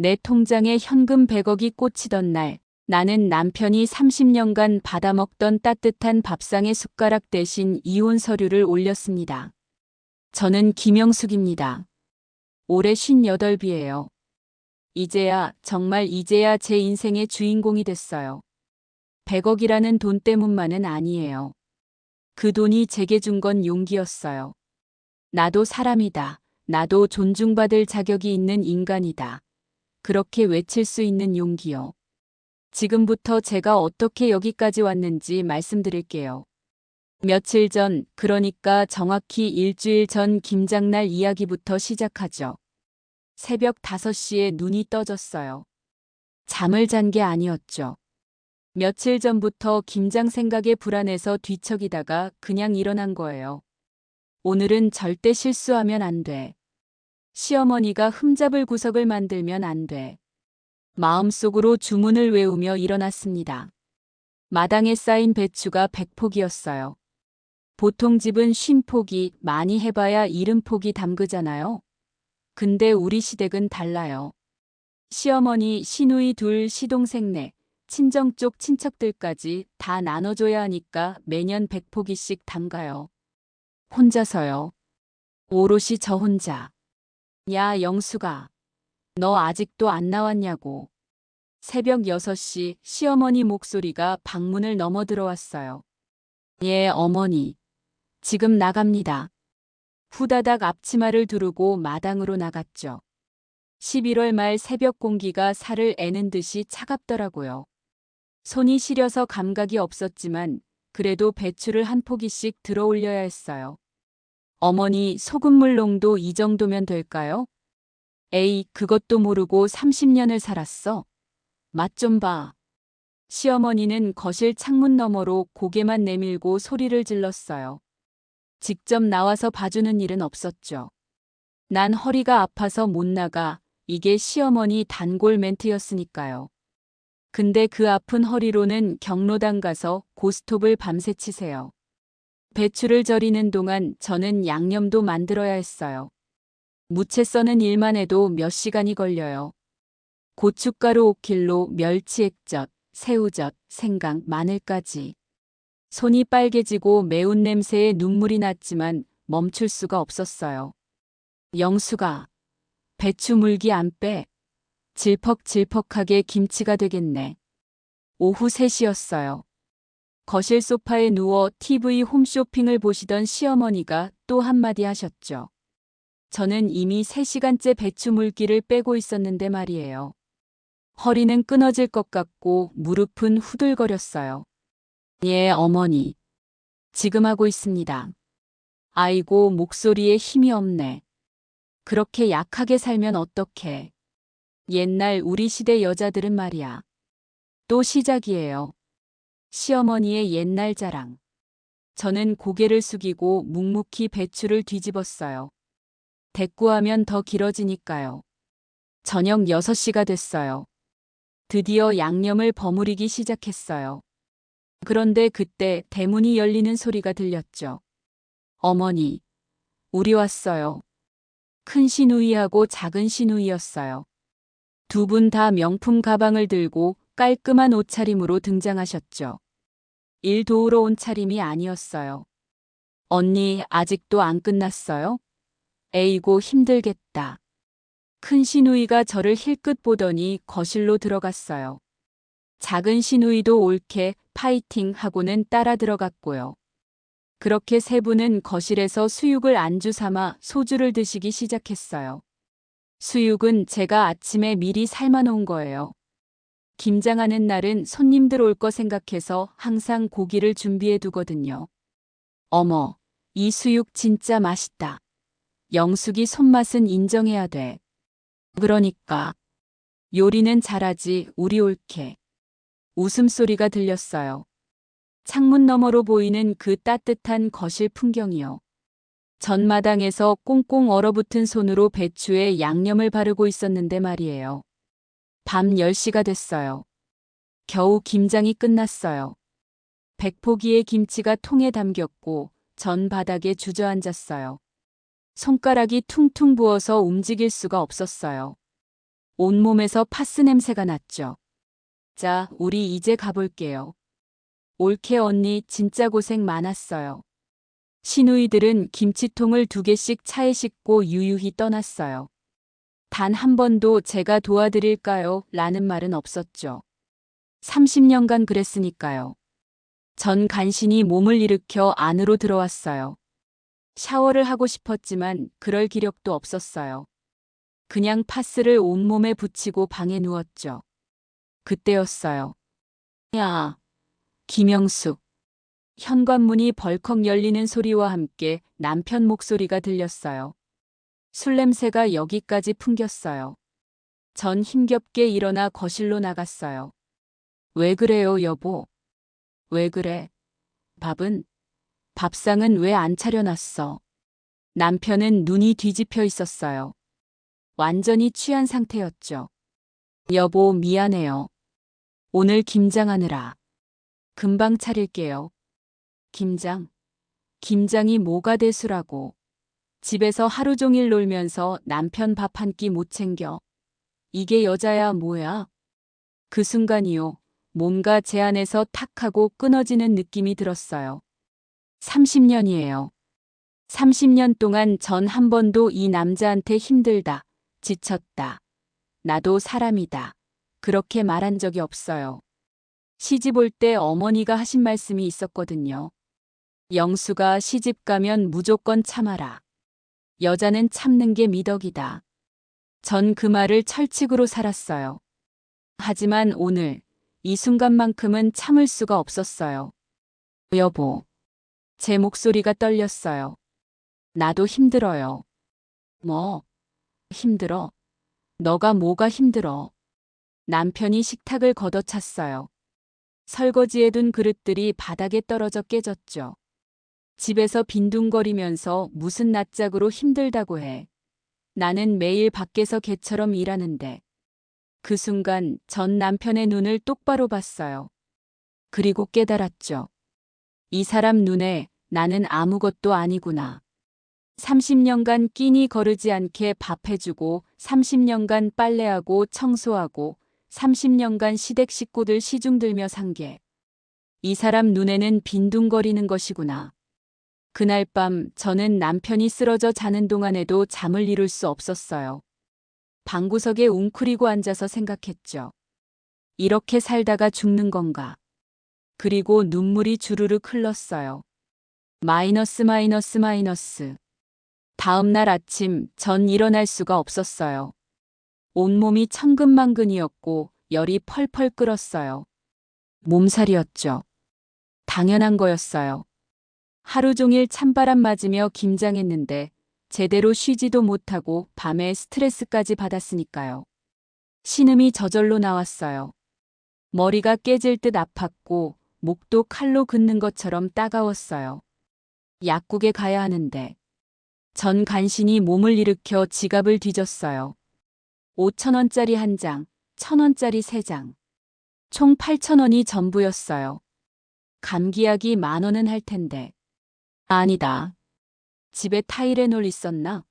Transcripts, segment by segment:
내 통장에 현금 100억이 꽂히던 날, 나는 남편이 30년간 받아먹던 따뜻한 밥상의 숟가락 대신 이혼 서류를 올렸습니다. 저는 김영숙입니다. 올해 58이에요. 정말 이제야 제 인생의 주인공이 됐어요. 100억이라는 돈 때문만은 아니에요. 그 돈이 제게 준 건 용기였어요. 나도 사람이다. 나도 존중받을 자격이 있는 인간이다. 그렇게 외칠 수 있는 용기요. 지금부터 제가 어떻게 여기까지 왔는지 말씀드릴게요. 며칠 전, 그러니까 정확히 일주일 전 김장날 이야기부터 시작하죠. 새벽 5시에 눈이 떠졌어요. 잠을 잔 게 아니었죠. 며칠 전부터 김장 생각에 불안해서 뒤척이다가 그냥 일어난 거예요. 오늘은 절대 실수하면 안 돼. 시어머니가 흠잡을 구석을 만들면 안 돼. 마음속으로 주문을 외우며 일어났습니다. 마당에 쌓인 배추가 100포기였어요. 보통 집은 50포기, 많이 해봐야 70포기 담그잖아요. 근데 우리 시댁은 달라요. 시어머니, 시누이 둘, 시동생 넷, 친정 쪽 친척들까지 다 나눠줘야 하니까 매년 100포기씩 담가요. 혼자서요. 오롯이 저 혼자. 야, 영수가. 너 아직도 안 나왔냐고. 새벽 6시 시어머니 목소리가 방문을 넘어 들어왔어요. 예, 어머니. 지금 나갑니다. 후다닥 앞치마를 두르고 마당으로 나갔죠. 11월 말 새벽 공기가 살을 애는 듯이 차갑더라고요. 손이 시려서 감각이 없었지만 그래도 배추를 한 포기씩 들어 올려야 했어요. 어머니, 소금물 농도 이 정도면 될까요? 에이, 그것도 모르고 30년을 살았어. 맛 좀 봐. 시어머니는 거실 창문 너머로 고개만 내밀고 소리를 질렀어요. 직접 나와서 봐주는 일은 없었죠. 난 허리가 아파서 못 나가. 이게 시어머니 단골 멘트였으니까요. 근데 그 아픈 허리로는 경로당 가서 고스톱을 밤새 치세요. 배추를 절이는 동안 저는 양념도 만들어야 했어요. 무채 써는 일만 해도 몇 시간이 걸려요. 고춧가루 5kg, 멸치 액젓, 새우젓, 생강, 마늘까지. 손이 빨개지고 매운 냄새에 눈물이 났지만 멈출 수가 없었어요. 영수가, 배추 물기 안 빼. 질퍽질퍽하게 김치가 되겠네. 오후 3시였어요. 거실 소파에 누워 TV 홈쇼핑을 보시던 시어머니가 또 한마디 하셨죠. 저는 이미 3시간째 배추 물기를 빼고 있었는데 말이에요. 허리는 끊어질 것 같고 무릎은 후들거렸어요. 예, 어머니. 지금 하고 있습니다. 아이고, 목소리에 힘이 없네. 그렇게 약하게 살면 어떡해. 옛날 우리 시대 여자들은 말이야. 또 시작이에요. 시어머니의 옛날 자랑. 저는 고개를 숙이고 묵묵히 배추를 뒤집었어요. 대꾸하면 더 길어지니까요. 저녁 6시가 됐어요. 드디어 양념을 버무리기 시작했어요. 그런데 그때 대문이 열리는 소리가 들렸죠. 어머니, 우리 왔어요. 큰 시누이하고 작은 시누이였어요. 두 분 다 명품 가방을 들고 깔끔한 옷차림으로 등장하셨죠. 일 도우러 온 차림이 아니었어요. 언니, 아직도 안 끝났어요? 에이고, 힘들겠다. 큰 시누이가 저를 힐끗 보더니 거실로 들어갔어요. 작은 시누이도 옳게 파이팅 하고는 따라 들어갔고요. 그렇게 세 분은 거실에서 수육을 안주 삼아 소주를 드시기 시작했어요. 수육은 제가 아침에 미리 삶아 놓은 거예요. 김장하는 날은 손님들 올 거 생각해서 항상 고기를 준비해 두거든요. 어머, 이 수육 진짜 맛있다. 영숙이 손맛은 인정해야 돼. 그러니까. 요리는 잘하지, 우리 올케. 웃음소리가 들렸어요. 창문 너머로 보이는 그 따뜻한 거실 풍경이요. 전마당에서 꽁꽁 얼어붙은 손으로 배추에 양념을 바르고 있었는데 말이에요. 밤 10시가 됐어요. 겨우 김장이 끝났어요. 100포기의 김치가 통에 담겼고 전 바닥에 주저앉았어요. 손가락이 퉁퉁 부어서 움직일 수가 없었어요. 온몸에서 파스 냄새가 났죠. 자, 우리 이제 가볼게요. 올케 언니 진짜 고생 많았어요. 시누이들은 김치통을 2개씩 차에 싣고 유유히 떠났어요. 단 한 번도 제가 도와드릴까요? 라는 말은 없었죠. 30년간 그랬으니까요. 전 간신히 몸을 일으켜 안으로 들어왔어요. 샤워를 하고 싶었지만 그럴 기력도 없었어요. 그냥 파스를 온몸에 붙이고 방에 누웠죠. 그때였어요. 야, 김영숙. 현관문이 벌컥 열리는 소리와 함께 남편 목소리가 들렸어요. 술 냄새가 여기까지 풍겼어요. 전 힘겹게 일어나 거실로 나갔어요. 왜 그래요, 여보? 왜 그래? 밥상은 왜 안 차려놨어? 남편은 눈이 뒤집혀 있었어요. 완전히 취한 상태였죠. 여보, 미안해요. 오늘 김장하느라. 금방 차릴게요. 김장이 뭐가 대수라고. 집에서 하루 종일 놀면서 남편 밥 한 끼 못 챙겨. 이게 여자야 뭐야? 그 순간이요. 뭔가 제 안에서 탁 하고 끊어지는 느낌이 들었어요. 30년이에요. 30년 동안 전 한 번도 이 남자한테 힘들다, 지쳤다, 나도 사람이다, 그렇게 말한 적이 없어요. 시집 올 때 어머니가 하신 말씀이 있었거든요. 영수가 시집 가면 무조건 참아라. 여자는 참는 게 미덕이다. 전 그 말을 철칙으로 살았어요. 하지만 오늘, 이 순간만큼은 참을 수가 없었어요. 여보. 제 목소리가 떨렸어요. 나도 힘들어요. 뭐? 힘들어? 너가 뭐가 힘들어? 남편이 식탁을 걷어찼어요. 설거지해둔 그릇들이 바닥에 떨어져 깨졌죠. 집에서 빈둥거리면서 무슨 낯짝으로 힘들다고 해. 나는 매일 밖에서 개처럼 일하는데. 그 순간 전 남편의 눈을 똑바로 봤어요. 그리고 깨달았죠. 이 사람 눈에 나는 아무것도 아니구나. 30년간 끼니 거르지 않게 밥해주고 30년간 빨래하고 청소하고 30년간 시댁 식구들 시중 들며 산 게 이 사람 눈에는 빈둥거리는 것이구나. 그날 밤 저는 남편이 쓰러져 자는 동안에도 잠을 이룰 수 없었어요. 방구석에 웅크리고 앉아서 생각했죠. 이렇게 살다가 죽는 건가? 그리고 눈물이 주르륵 흘렀어요. 마이너스. 다음 날 아침 전 일어날 수가 없었어요. 온몸이 천근만근이었고 열이 펄펄 끓었어요. 몸살이었죠. 당연한 거였어요. 하루 종일 찬바람 맞으며 김장했는데 제대로 쉬지도 못하고 밤에 스트레스까지 받았으니까요. 신음이 저절로 나왔어요. 머리가 깨질 듯 아팠고 목도 칼로 긋는 것처럼 따가웠어요. 약국에 가야 하는데. 전 간신히 몸을 일으켜 지갑을 뒤졌어요. 5,000원짜리 한 장, 1,000원짜리 3장. 총 8,000원이 전부였어요. 감기약이 10,000원은 할 텐데. 아니다. 집에 타이레놀 있었나?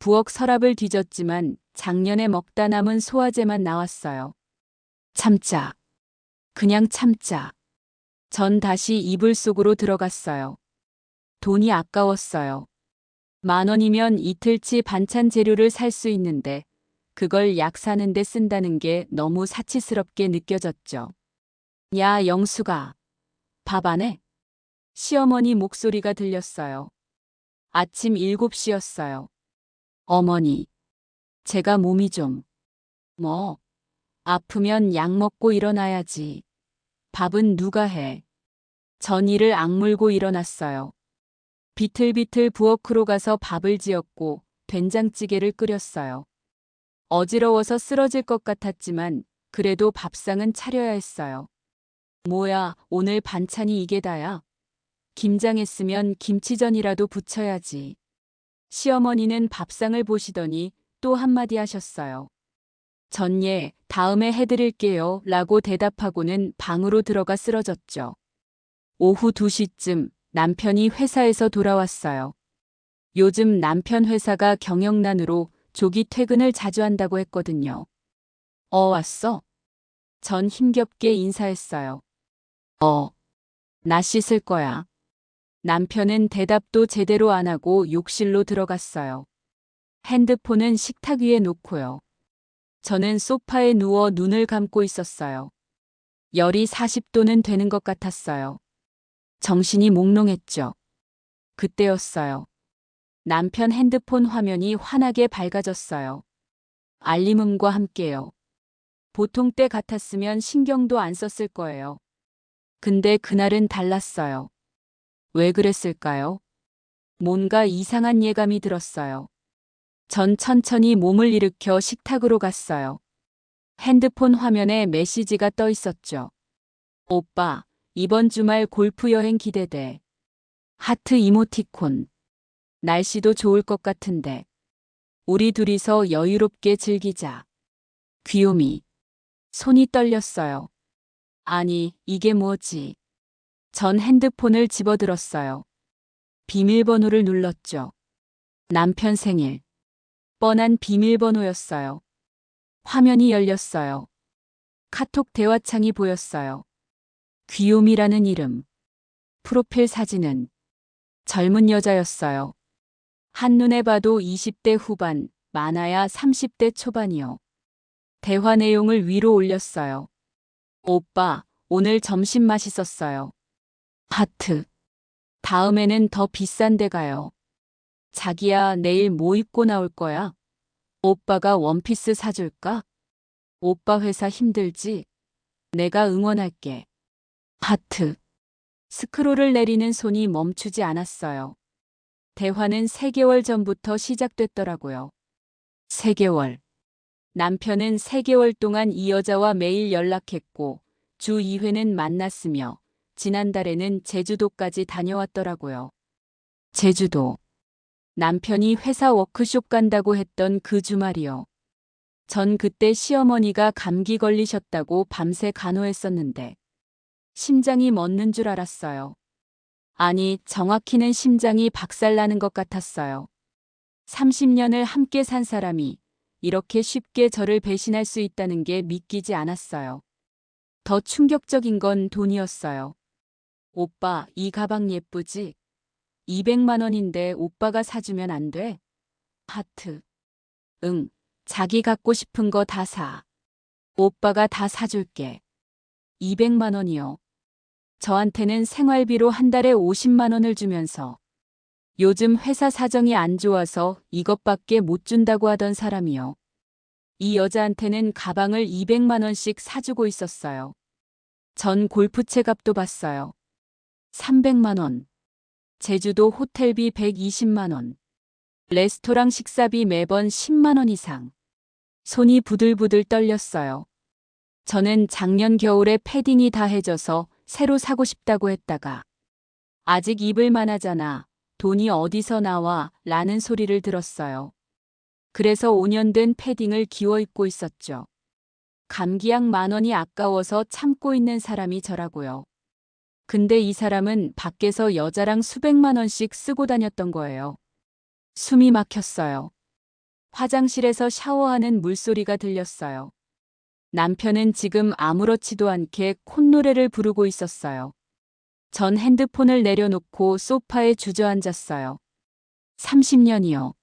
부엌 서랍을 뒤졌지만 작년에 먹다 남은 소화제만 나왔어요. 참자. 그냥 참자. 전 다시 이불 속으로 들어갔어요. 돈이 아까웠어요. 10,000원이면 이틀치 반찬 재료를 살 수 있는데 그걸 약 사는데 쓴다는 게 너무 사치스럽게 느껴졌죠. 야, 영수가. 밥 안 해? 시어머니 목소리가 들렸어요. 아침 7시였어요. 어머니. 제가 몸이 좀. 뭐? 아프면 약 먹고 일어나야지. 밥은 누가 해? 전 이를 악물고 일어났어요. 비틀비틀 부엌으로 가서 밥을 지었고 된장찌개를 끓였어요. 어지러워서 쓰러질 것 같았지만 그래도 밥상은 차려야 했어요. 뭐야, 오늘 반찬이 이게 다야? 김장했으면 김치전이라도 부쳐야지. 시어머니는 밥상을 보시더니 또 한마디 하셨어요. 전예, 다음에 해드릴게요 라고 대답하고는 방으로 들어가 쓰러졌죠. 오후 2시쯤 남편이 회사에서 돌아왔어요. 요즘 남편 회사가 경영난으로 조기 퇴근을 자주 한다고 했거든요. 왔어. 전 힘겹게 인사했어요. 나 씻을 거야. 남편은 대답도 제대로 안 하고 욕실로 들어갔어요. 핸드폰은 식탁 위에 놓고요. 저는 소파에 누워 눈을 감고 있었어요. 열이 40도는 되는 것 같았어요. 정신이 몽롱했죠. 그때였어요. 남편 핸드폰 화면이 환하게 밝아졌어요. 알림음과 함께요. 보통 때 같았으면 신경도 안 썼을 거예요. 근데 그날은 달랐어요. 왜 그랬을까요? 뭔가 이상한 예감이 들었어요. 전 천천히 몸을 일으켜 식탁으로 갔어요. 핸드폰 화면에 메시지가 떠 있었죠. 오빠, 이번 주말 골프 여행 기대돼. 하트 이모티콘. 날씨도 좋을 것 같은데. 우리 둘이서 여유롭게 즐기자. 귀요미. 손이 떨렸어요. 아니, 이게 뭐지? 전 핸드폰을 집어들었어요. 비밀번호를 눌렀죠. 남편 생일. 뻔한 비밀번호였어요. 화면이 열렸어요. 카톡 대화창이 보였어요. 귀요미라는 이름. 프로필 사진은 젊은 여자였어요. 한눈에 봐도 20대 후반, 많아야 30대 초반이요. 대화 내용을 위로 올렸어요. 오빠, 오늘 점심 맛있었어요. 하트. 다음에는 더 비싼 데 가요. 자기야, 내일 뭐 입고 나올 거야? 오빠가 원피스 사줄까? 오빠 회사 힘들지? 내가 응원할게. 하트. 스크롤을 내리는 손이 멈추지 않았어요. 대화는 3개월 전부터 시작됐더라고요. 3개월. 남편은 3개월 동안 이 여자와 매일 연락했고, 주 2회는 만났으며, 지난달에는 제주도까지 다녀왔더라고요. 제주도. 남편이 회사 워크숍 간다고 했던 그 주말이요. 전 그때 시어머니가 감기 걸리셨다고 밤새 간호했었는데, 심장이 멎는 줄 알았어요. 아니, 정확히는 심장이 박살나는 것 같았어요. 30년을 함께 산 사람이 이렇게 쉽게 저를 배신할 수 있다는 게 믿기지 않았어요. 더 충격적인 건 돈이었어요. 오빠, 이 가방 예쁘지? 200만 원인데 오빠가 사주면 안 돼? 하트. 응, 자기 갖고 싶은 거 다 사. 오빠가 다 사줄게. 200만 원이요. 저한테는 생활비로 한 달에 50만 원을 주면서 요즘 회사 사정이 안 좋아서 이것밖에 못 준다고 하던 사람이요. 이 여자한테는 가방을 200만 원씩 사주고 있었어요. 전 골프채 값도 봤어요. 300만 원. 제주도 호텔비 120만 원. 레스토랑 식사비 매번 10만 원 이상. 손이 부들부들 떨렸어요. 저는 작년 겨울에 패딩이 다 해져서 새로 사고 싶다고 했다가 아직 입을 만하잖아. 돈이 어디서 나와? 라는 소리를 들었어요. 그래서 5년 된 패딩을 기워 입고 있었죠. 감기약 10,000원이 아까워서 참고 있는 사람이 저라고요. 근데 이 사람은 밖에서 여자랑 수백만 원씩 쓰고 다녔던 거예요. 숨이 막혔어요. 화장실에서 샤워하는 물소리가 들렸어요. 남편은 지금 아무렇지도 않게 콧노래를 부르고 있었어요. 전 핸드폰을 내려놓고 소파에 주저앉았어요. 30년이요.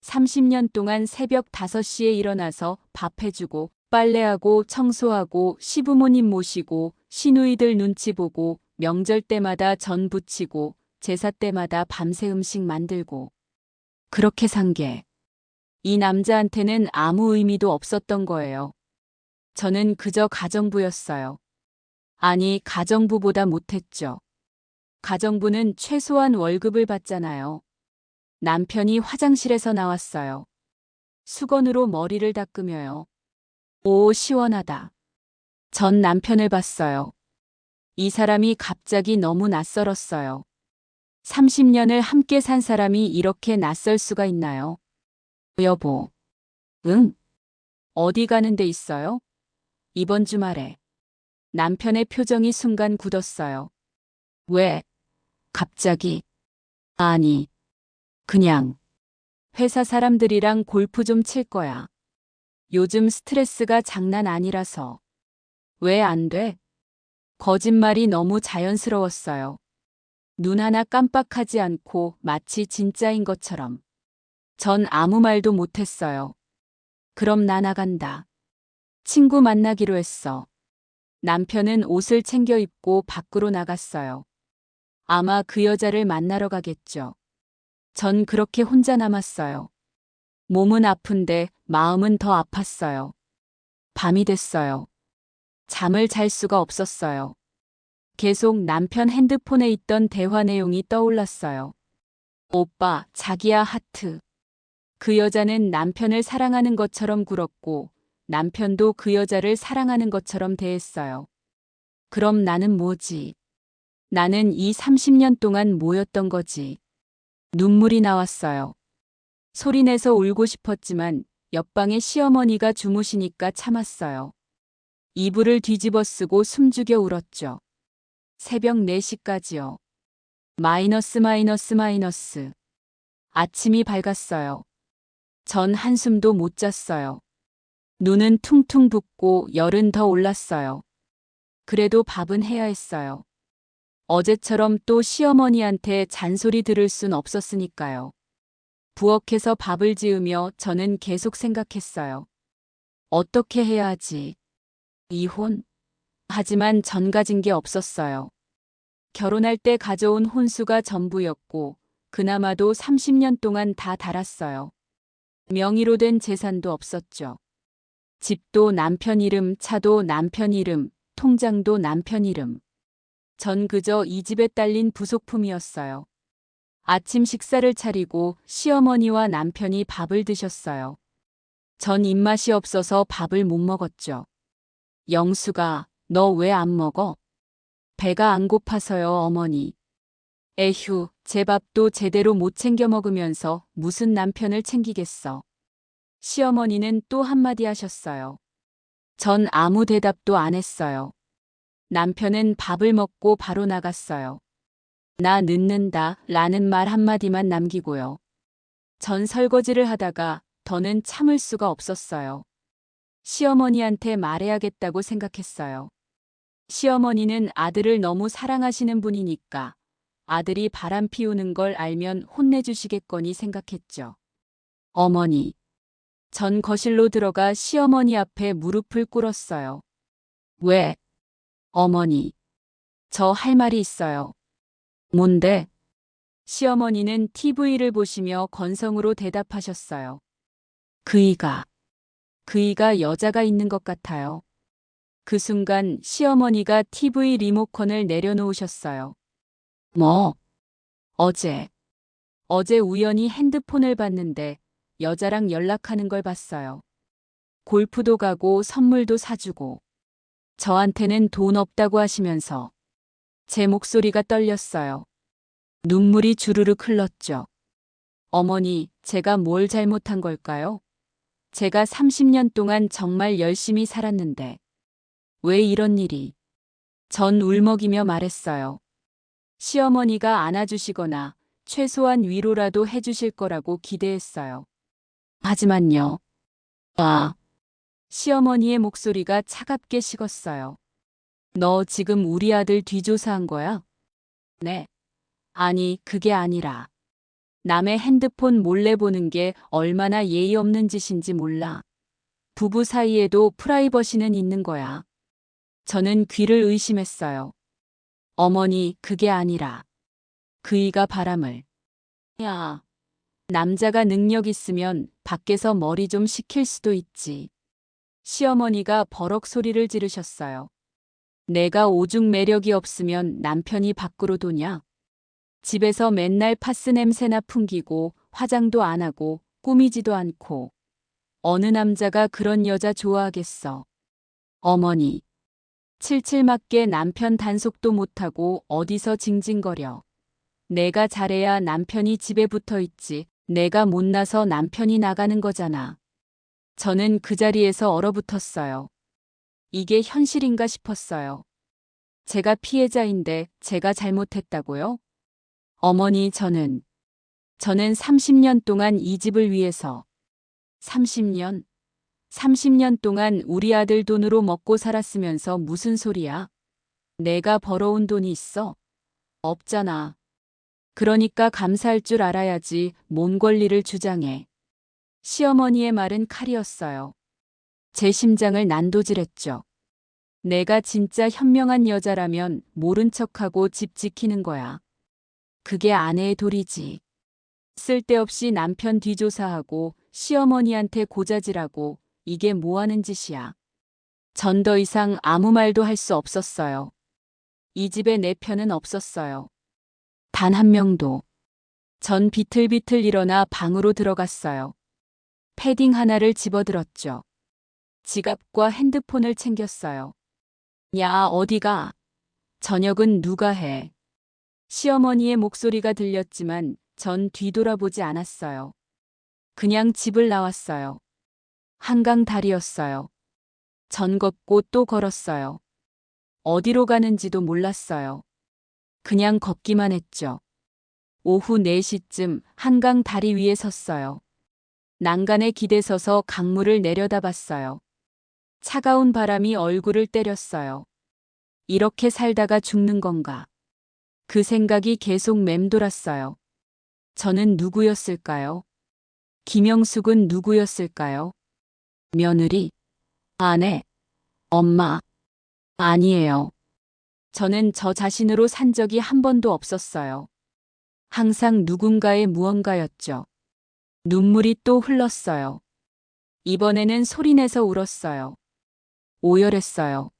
30년 동안 새벽 5시에 일어나서 밥 해주고 빨래하고 청소하고 시부모님 모시고 시누이들 눈치 보고 명절 때마다 전 부치고 제사 때마다 밤새 음식 만들고 그렇게 산 게 이 남자한테는 아무 의미도 없었던 거예요. 저는 그저 가정부였어요. 아니, 가정부보다 못했죠. 가정부는 최소한 월급을 받잖아요. 남편이 화장실에서 나왔어요. 수건으로 머리를 닦으며요. 오, 시원하다. 전 남편을 봤어요. 이 사람이 갑자기 너무 낯설었어요. 30년을 함께 산 사람이 이렇게 낯설 수가 있나요? 여보. 응? 어디 가는 데 있어요? 이번 주말에. 남편의 표정이 순간 굳었어요. 왜? 갑자기. 아니, 그냥 회사 사람들이랑 골프 좀 칠 거야. 요즘 스트레스가 장난 아니라서. 왜 안 돼? 거짓말이 너무 자연스러웠어요. 눈 하나 깜빡하지 않고 마치 진짜인 것처럼. 전 아무 말도 못했어요. 그럼 나 나간다. 친구 만나기로 했어. 남편은 옷을 챙겨 입고 밖으로 나갔어요. 아마 그 여자를 만나러 가겠죠. 전 그렇게 혼자 남았어요. 몸은 아픈데 마음은 더 아팠어요. 밤이 됐어요. 잠을 잘 수가 없었어요. 계속 남편 핸드폰에 있던 대화 내용이 떠올랐어요. 오빠, 자기야 하트. 그 여자는 남편을 사랑하는 것처럼 굴었고 남편도 그 여자를 사랑하는 것처럼 대했어요. 그럼 나는 뭐지? 나는 이 30년 동안 뭐였던 거지? 눈물이 나왔어요. 소리내서 울고 싶었지만 옆방에 시어머니가 주무시니까 참았어요. 이불을 뒤집어 쓰고 숨죽여 울었죠. 새벽 4시까지요. 마이너스 마이너스 마이너스. 아침이 밝았어요. 전 한숨도 못 잤어요. 눈은 퉁퉁 붓고 열은 더 올랐어요. 그래도 밥은 해야 했어요. 어제처럼 또 시어머니한테 잔소리 들을 순 없었으니까요. 부엌에서 밥을 지으며 저는 계속 생각했어요. 어떻게 해야 하지? 이혼? 하지만 전 가진 게 없었어요. 결혼할 때 가져온 혼수가 전부였고 그나마도 30년 동안 다 달았어요. 명의로 된 재산도 없었죠. 집도 남편 이름, 차도 남편 이름, 통장도 남편 이름. 전 그저 이 집에 딸린 부속품이었어요. 아침 식사를 차리고 시어머니와 남편이 밥을 드셨어요. 전 입맛이 없어서 밥을 못 먹었죠. 영수가, 너 왜 안 먹어? 배가 안 고파서요, 어머니. 에휴, 제 밥도 제대로 못 챙겨 먹으면서 무슨 남편을 챙기겠어. 시어머니는 또 한마디 하셨어요. 전 아무 대답도 안 했어요. 남편은 밥을 먹고 바로 나갔어요. 나 늦는다 라는 말 한마디만 남기고요. 전 설거지를 하다가 더는 참을 수가 없었어요. 시어머니한테 말해야겠다고 생각했어요. 시어머니는 아들을 너무 사랑하시는 분이니까 아들이 바람 피우는 걸 알면 혼내주시겠거니 생각했죠. 어머니. 전 거실로 들어가 시어머니 앞에 무릎을 꿇었어요. 왜? 어머니. 저 할 말이 있어요. 뭔데? 시어머니는 TV를 보시며 건성으로 대답하셨어요. 그이가 여자가 있는 것 같아요. 그 순간 시어머니가 TV 리모컨을 내려놓으셨어요. 뭐? 어제 우연히 핸드폰을 봤는데 여자랑 연락하는 걸 봤어요. 골프도 가고 선물도 사주고 저한테는 돈 없다고 하시면서 제 목소리가 떨렸어요. 눈물이 주르륵 흘렀죠. 어머니, 제가 뭘 잘못한 걸까요? 제가 30년 동안 정말 열심히 살았는데 왜 이런 일이? 전 울먹이며 말했어요. 시어머니가 안아주시거나 최소한 위로라도 해주실 거라고 기대했어요. 하지만요. 시어머니의 목소리가 차갑게 식었어요. 너 지금 우리 아들 뒤조사한 거야? 네. 아니, 그게 아니라. 남의 핸드폰 몰래 보는 게 얼마나 예의 없는 짓인지 몰라. 부부 사이에도 프라이버시는 있는 거야. 저는 귀를 의심했어요. 어머니, 그게 아니라. 그이가 바람을. 야, 남자가 능력 있으면 밖에서 머리 좀 식힐 수도 있지. 시어머니가 버럭 소리를 지르셨어요. 내가 오죽 매력이 없으면 남편이 밖으로 도냐? 집에서 맨날 파스 냄새나 풍기고 화장도 안 하고 꾸미지도 않고 어느 남자가 그런 여자 좋아하겠어. 어머니. 칠칠 맞게 남편 단속도 못하고 어디서 징징거려. 내가 잘해야 남편이 집에 붙어 있지. 내가 못나서 남편이 나가는 거잖아. 저는 그 자리에서 얼어붙었어요. 이게 현실인가 싶었어요. 제가 피해자인데 제가 잘못했다고요? 어머니, 저는 30년 동안 이 집을 위해서 30년? 30년 동안 우리 아들 돈으로 먹고 살았으면서 무슨 소리야? 내가 벌어온 돈이 있어? 없잖아. 그러니까 감사할 줄 알아야지 뭔 권리를 주장해. 시어머니의 말은 칼이었어요. 제 심장을 난도질했죠. 내가 진짜 현명한 여자라면 모른 척하고 집 지키는 거야. 그게 아내의 도리지. 쓸데없이 남편 뒤조사하고 시어머니한테 고자질하고 이게 뭐 하는 짓이야. 전 더 이상 아무 말도 할 수 없었어요. 이 집에 내 편은 없었어요. 단 한 명도. 전 비틀비틀 일어나 방으로 들어갔어요. 패딩 하나를 집어들었죠. 지갑과 핸드폰을 챙겼어요. 야, 어디가? 저녁은 누가 해? 시어머니의 목소리가 들렸지만 전 뒤돌아보지 않았어요. 그냥 집을 나왔어요. 한강 다리였어요. 전 걷고 또 걸었어요. 어디로 가는지도 몰랐어요. 그냥 걷기만 했죠. 오후 4시쯤 한강 다리 위에 섰어요. 난간에 기대서서 강물을 내려다봤어요. 차가운 바람이 얼굴을 때렸어요. 이렇게 살다가 죽는 건가? 그 생각이 계속 맴돌았어요. 저는 누구였을까요? 김영숙은 누구였을까요? 며느리? 아내? 엄마? 아니에요. 저는 저 자신으로 산 적이 한 번도 없었어요. 항상 누군가의 무언가였죠. 눈물이 또 흘렀어요. 이번에는 소리내서 울었어요. 오열했어요.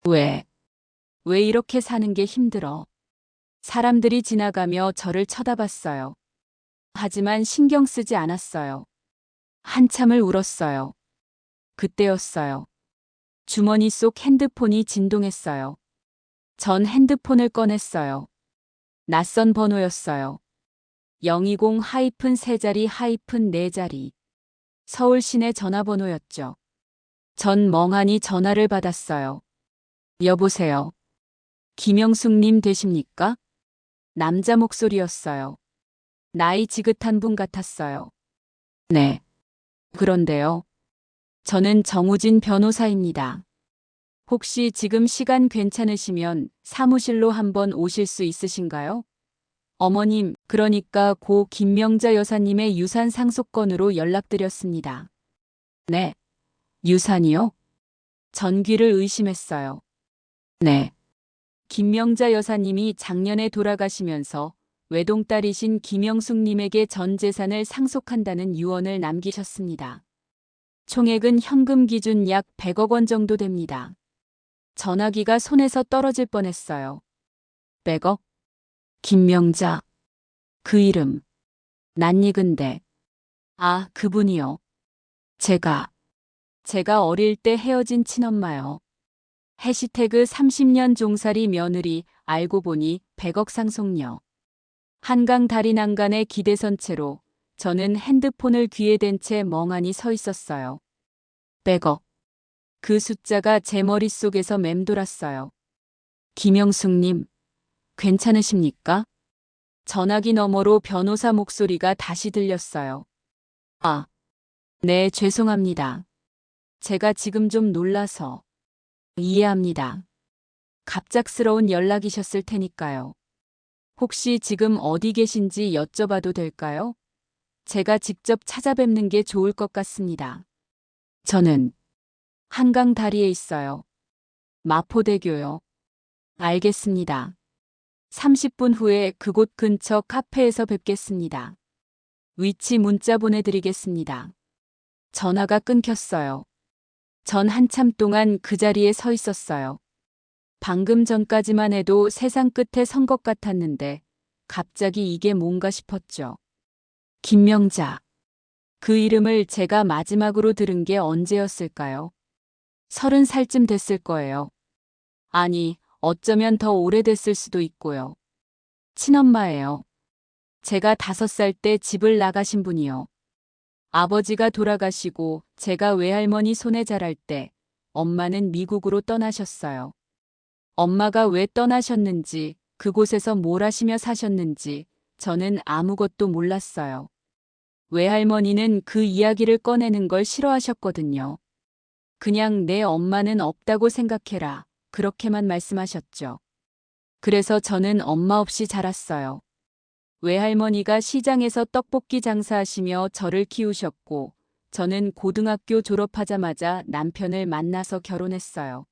왜? 왜 이렇게 사는 게 힘들어? 사람들이 지나가며 저를 쳐다봤어요. 하지만 신경 쓰지 않았어요. 한참을 울었어요. 그때였어요. 주머니 속 핸드폰이 진동했어요. 전 핸드폰을 꺼냈어요. 낯선 번호였어요. 020-3자리-4자리. 서울 시내 전화번호였죠. 전 멍하니 전화를 받았어요. 여보세요. 김영숙님 되십니까? 남자 목소리였어요. 나이 지긋한 분 같았어요. 네. 그런데요. 저는 정우진 변호사입니다. 혹시 지금 시간 괜찮으시면 사무실로 한번 오실 수 있으신가요? 어머님, 그러니까 고 김명자 여사님의 유산 상속건으로 연락드렸습니다. 네. 유산이요? 전 귀를 의심했어요. 네. 김명자 여사님이 작년에 돌아가시면서 외동딸이신 김영숙님에게 전 재산을 상속한다는 유언을 남기셨습니다. 총액은 현금 기준 약 100억 원 정도 됩니다. 전화기가 손에서 떨어질 뻔했어요. 100억? 김명자. 그 이름. 낯익은데. 아, 그분이요. 제가 어릴 때 헤어진 친엄마요. 해시태그 30년 종살이 며느리 알고 보니 100억 상속녀. 한강 다리 난간에 기대선 채로 저는 핸드폰을 귀에 댄 채 멍하니 서 있었어요. 100억. 그 숫자가 제 머릿속에서 맴돌았어요. 김영숙님, 괜찮으십니까? 전화기 너머로 변호사 목소리가 다시 들렸어요. 아, 네, 죄송합니다. 제가 지금 좀 놀라서. 이해합니다. 갑작스러운 연락이셨을 테니까요. 혹시 지금 어디 계신지 여쭤봐도 될까요? 제가 직접 찾아뵙는 게 좋을 것 같습니다. 저는 한강 다리에 있어요. 마포대교요. 알겠습니다. 30분 후에 그곳 근처 카페에서 뵙겠습니다. 위치 문자 보내드리겠습니다. 전화가 끊겼어요. 전 한참 동안 그 자리에 서 있었어요. 방금 전까지만 해도 세상 끝에 선 것 같았는데 갑자기 이게 뭔가 싶었죠. 김명자. 그 이름을 제가 마지막으로 들은 게 언제였을까요? 30살쯤 됐을 거예요. 아니, 어쩌면 더 오래됐을 수도 있고요. 친엄마예요. 제가 5살 때 집을 나가신 분이요. 아버지가 돌아가시고 제가 외할머니 손에 자랄 때 엄마는 미국으로 떠나셨어요. 엄마가 왜 떠나셨는지, 그곳에서 뭘 하시며 사셨는지 저는 아무것도 몰랐어요. 외할머니는 그 이야기를 꺼내는 걸 싫어하셨거든요. 그냥 내 엄마는 없다고 생각해라. 그렇게만 말씀하셨죠. 그래서 저는 엄마 없이 자랐어요. 외할머니가 시장에서 떡볶이 장사하시며 저를 키우셨고, 저는 고등학교 졸업하자마자 남편을 만나서 결혼했어요.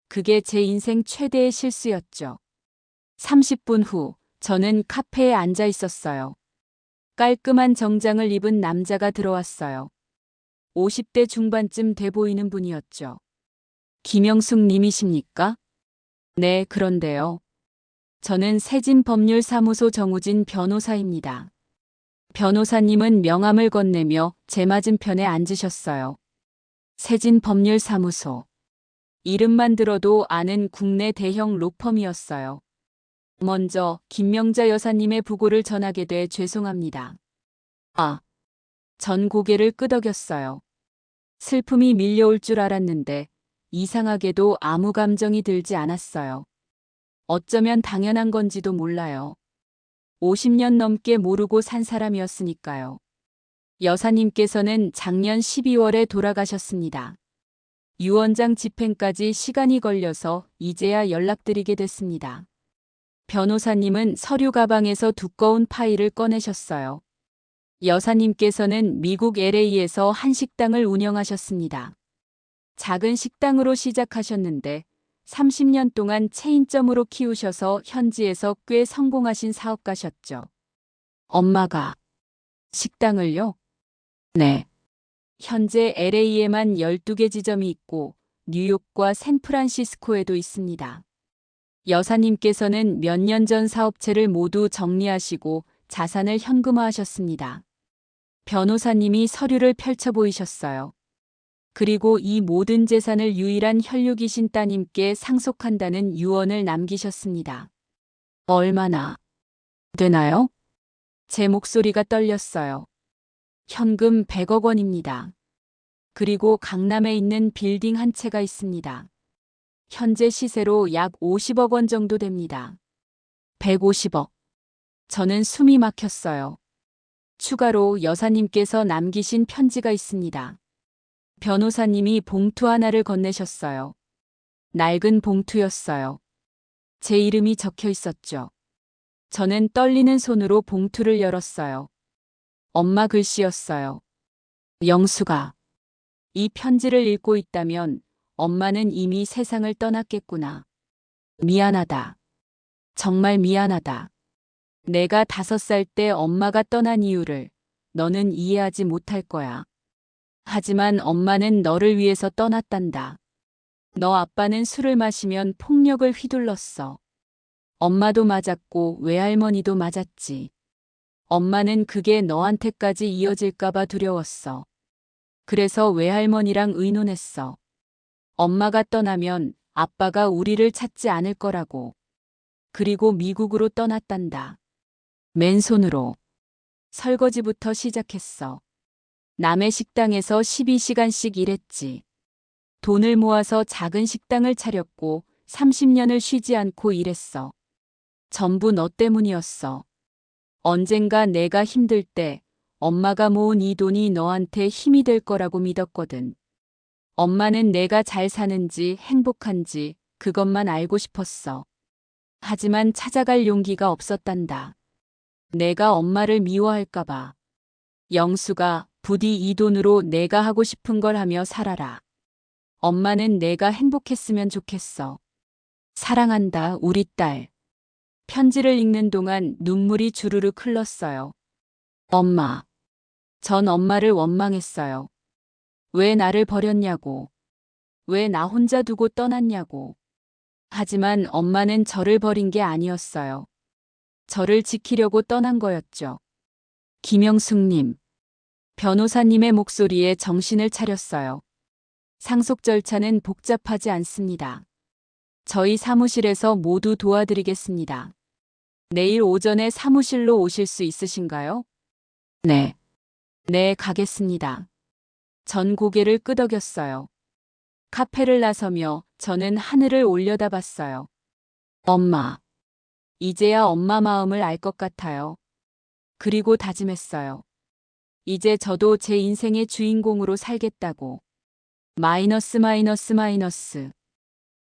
그게 제 인생 최대의 실수였죠. 30분 후, 저는 카페에 앉아 있었어요. 깔끔한 정장을 입은 남자가 들어왔어요. 50대 중반쯤 돼 보이는 분이었죠. 김영숙 님이십니까? 네, 그런데요. 저는 세진법률사무소 정우진 변호사입니다. 변호사님은 명함을 건네며 제 맞은편에 앉으셨어요. 세진법률사무소. 이름만 들어도 아는 국내 대형 로펌이었어요. 먼저 김명자 여사님의 부고를 전하게 돼 죄송합니다. 전 고개를 끄덕였어요. 슬픔이 밀려올 줄 알았는데 이상하게도 아무 감정이 들지 않았어요. 어쩌면 당연한 건지도 몰라요. 50년 넘게 모르고 산 사람이었으니까요. 여사님께서는 작년 12월에 돌아가셨습니다. 유언장 집행까지 시간이 걸려서 이제야 연락드리게 됐습니다. 변호사님은 서류 가방에서 두꺼운 파일을 꺼내셨어요. 여사님께서는 미국 LA에서 한 식당을 운영하셨습니다. 작은 식당으로 시작하셨는데 30년 동안 체인점으로 키우셔서 현지에서 꽤 성공하신 사업가셨죠. 엄마가 식당을요? 네. 현재 LA에만 12개 지점이 있고 뉴욕과 샌프란시스코에도 있습니다. 여사님께서는 몇 년 전 사업체를 모두 정리하시고 자산을 현금화하셨습니다. 변호사님이 서류를 펼쳐 보이셨어요. 그리고 이 모든 재산을 유일한 혈육이신 따님께 상속한다는 유언을 남기셨습니다. 얼마나 되나요? 제 목소리가 떨렸어요. 현금 100억 원입니다. 그리고 강남에 있는 빌딩 한 채가 있습니다. 현재 시세로 약 50억 원 정도 됩니다. 150억. 저는 숨이 막혔어요. 추가로 여사님께서 남기신 편지가 있습니다. 변호사님이 봉투 하나를 건네셨어요. 낡은 봉투였어요. 제 이름이 적혀 있었죠. 저는 떨리는 손으로 봉투를 열었어요. 엄마 글씨였어요. 영수가 이 편지를 읽고 있다면 엄마는 이미 세상을 떠났겠구나. 미안하다. 정말 미안하다. 내가 5살 때 엄마가 떠난 이유를 너는 이해하지 못할 거야. 하지만 엄마는 너를 위해서 떠났단다. 너 아빠는 술을 마시면 폭력을 휘둘렀어. 엄마도 맞았고 외할머니도 맞았지. 엄마는 그게 너한테까지 이어질까봐 두려웠어. 그래서 외할머니랑 의논했어. 엄마가 떠나면 아빠가 우리를 찾지 않을 거라고. 그리고 미국으로 떠났단다. 맨손으로. 설거지부터 시작했어. 남의 식당에서 12시간씩 일했지. 돈을 모아서 작은 식당을 차렸고 30년을 쉬지 않고 일했어. 전부 너 때문이었어. 언젠가 내가 힘들 때 엄마가 모은 이 돈이 너한테 힘이 될 거라고 믿었거든. 엄마는 내가 잘 사는지 행복한지 그것만 알고 싶었어. 하지만 찾아갈 용기가 없었단다. 내가 엄마를 미워할까봐. 영수가 부디 이 돈으로 내가 하고 싶은 걸 하며 살아라. 엄마는 내가 행복했으면 좋겠어. 사랑한다, 우리 딸. 편지를 읽는 동안 눈물이 주르륵 흘렀어요. 엄마. 전 엄마를 원망했어요. 왜 나를 버렸냐고. 왜 나 혼자 두고 떠났냐고. 하지만 엄마는 저를 버린 게 아니었어요. 저를 지키려고 떠난 거였죠. 김영숙님. 변호사님의 목소리에 정신을 차렸어요. 상속 절차는 복잡하지 않습니다. 저희 사무실에서 모두 도와드리겠습니다. 내일 오전에 사무실로 오실 수 있으신가요? 네. 네, 가겠습니다. 전 고개를 끄덕였어요. 카페를 나서며 저는 하늘을 올려다봤어요. 엄마. 이제야 엄마 마음을 알 것 같아요. 그리고 다짐했어요. 이제 저도 제 인생의 주인공으로 살겠다고. 마이너스 마이너스 마이너스.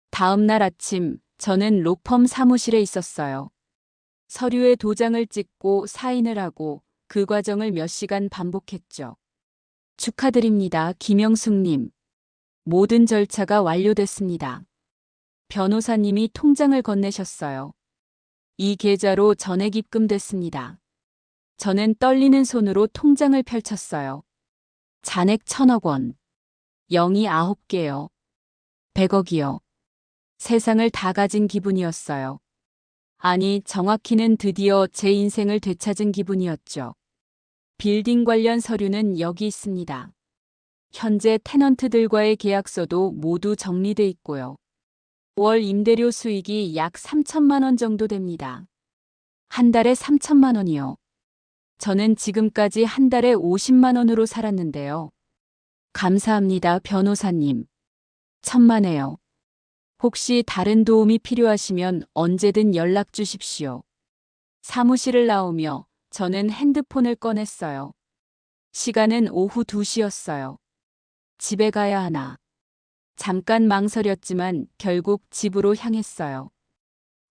다음 날 아침 저는 로펌 사무실에 있었어요. 서류에 도장을 찍고 사인을 하고 그 과정을 몇 시간 반복했죠. 축하드립니다, 김영숙님. 모든 절차가 완료됐습니다. 변호사님이 통장을 건네셨어요. 이 계좌로 전액 입금됐습니다. 저는 떨리는 손으로 통장을 펼쳤어요. 잔액 1,000억 원. 0이 9개요. 100억이요. 세상을 다 가진 기분이었어요. 아니, 정확히는 드디어 제 인생을 되찾은 기분이었죠. 빌딩 관련 서류는 여기 있습니다. 현재 테넌트들과의 계약서도 모두 정리돼 있고요. 월 임대료 수익이 약 3천만 원 정도 됩니다. 한 달에 3천만 원이요. 저는 지금까지 한 달에 50만 원으로 살았는데요. 감사합니다, 변호사님. 천만에요. 혹시 다른 도움이 필요하시면 언제든 연락 주십시오. 사무실을 나오며 저는 핸드폰을 꺼냈어요. 시간은 오후 2시였어요. 집에 가야 하나. 잠깐 망설였지만 결국 집으로 향했어요.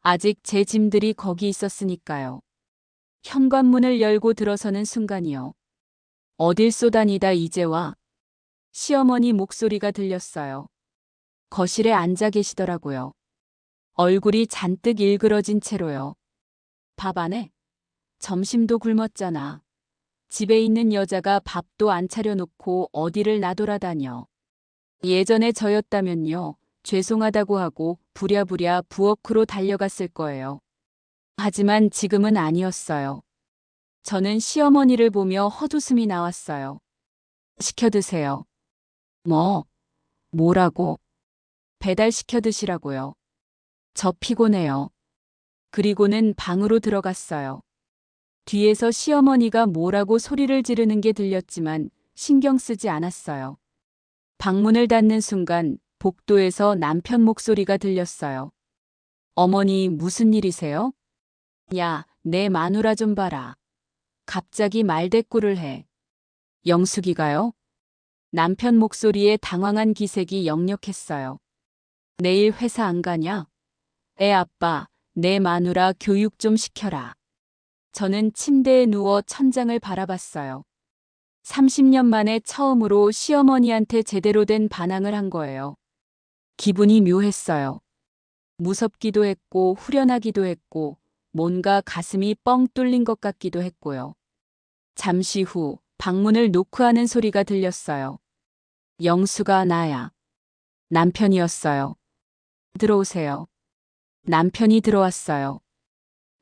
아직 제 짐들이 거기 있었으니까요. 현관문을 열고 들어서는 순간이요. 어딜 쏘다니다 이제 와. 시어머니 목소리가 들렸어요. 거실에 앉아 계시더라고요. 얼굴이 잔뜩 일그러진 채로요. 밥 안 해? 점심도 굶었잖아. 집에 있는 여자가 밥도 안 차려놓고 어디를 나돌아다녀. 예전에 저였다면요. 죄송하다고 하고 부랴부랴 부엌으로 달려갔을 거예요. 하지만 지금은 아니었어요. 저는 시어머니를 보며 헛웃음이 나왔어요. 시켜 드세요. 뭐라고? 배달시켜 드시라고요. 저 피곤해요. 그리고는 방으로 들어갔어요. 뒤에서 시어머니가 뭐라고 소리를 지르는 게 들렸지만 신경 쓰지 않았어요. 방문을 닫는 순간 복도에서 남편 목소리가 들렸어요. 어머니 무슨 일이세요? 야, 내 마누라 좀 봐라. 갑자기 말대꾸를 해. 영숙이가요? 남편 목소리에 당황한 기색이 역력했어요. 내일 회사 안 가냐? 애 아빠, 내 마누라 교육 좀 시켜라. 저는 침대에 누워 천장을 바라봤어요. 30년 만에 처음으로 시어머니한테 제대로 된 반항을 한 거예요. 기분이 묘했어요. 무섭기도 했고 후련하기도 했고 뭔가 가슴이 뻥 뚫린 것 같기도 했고요. 잠시 후 방문을 노크하는 소리가 들렸어요. 영수가 나야. 남편이었어요. 들어오세요. 남편이 들어왔어요.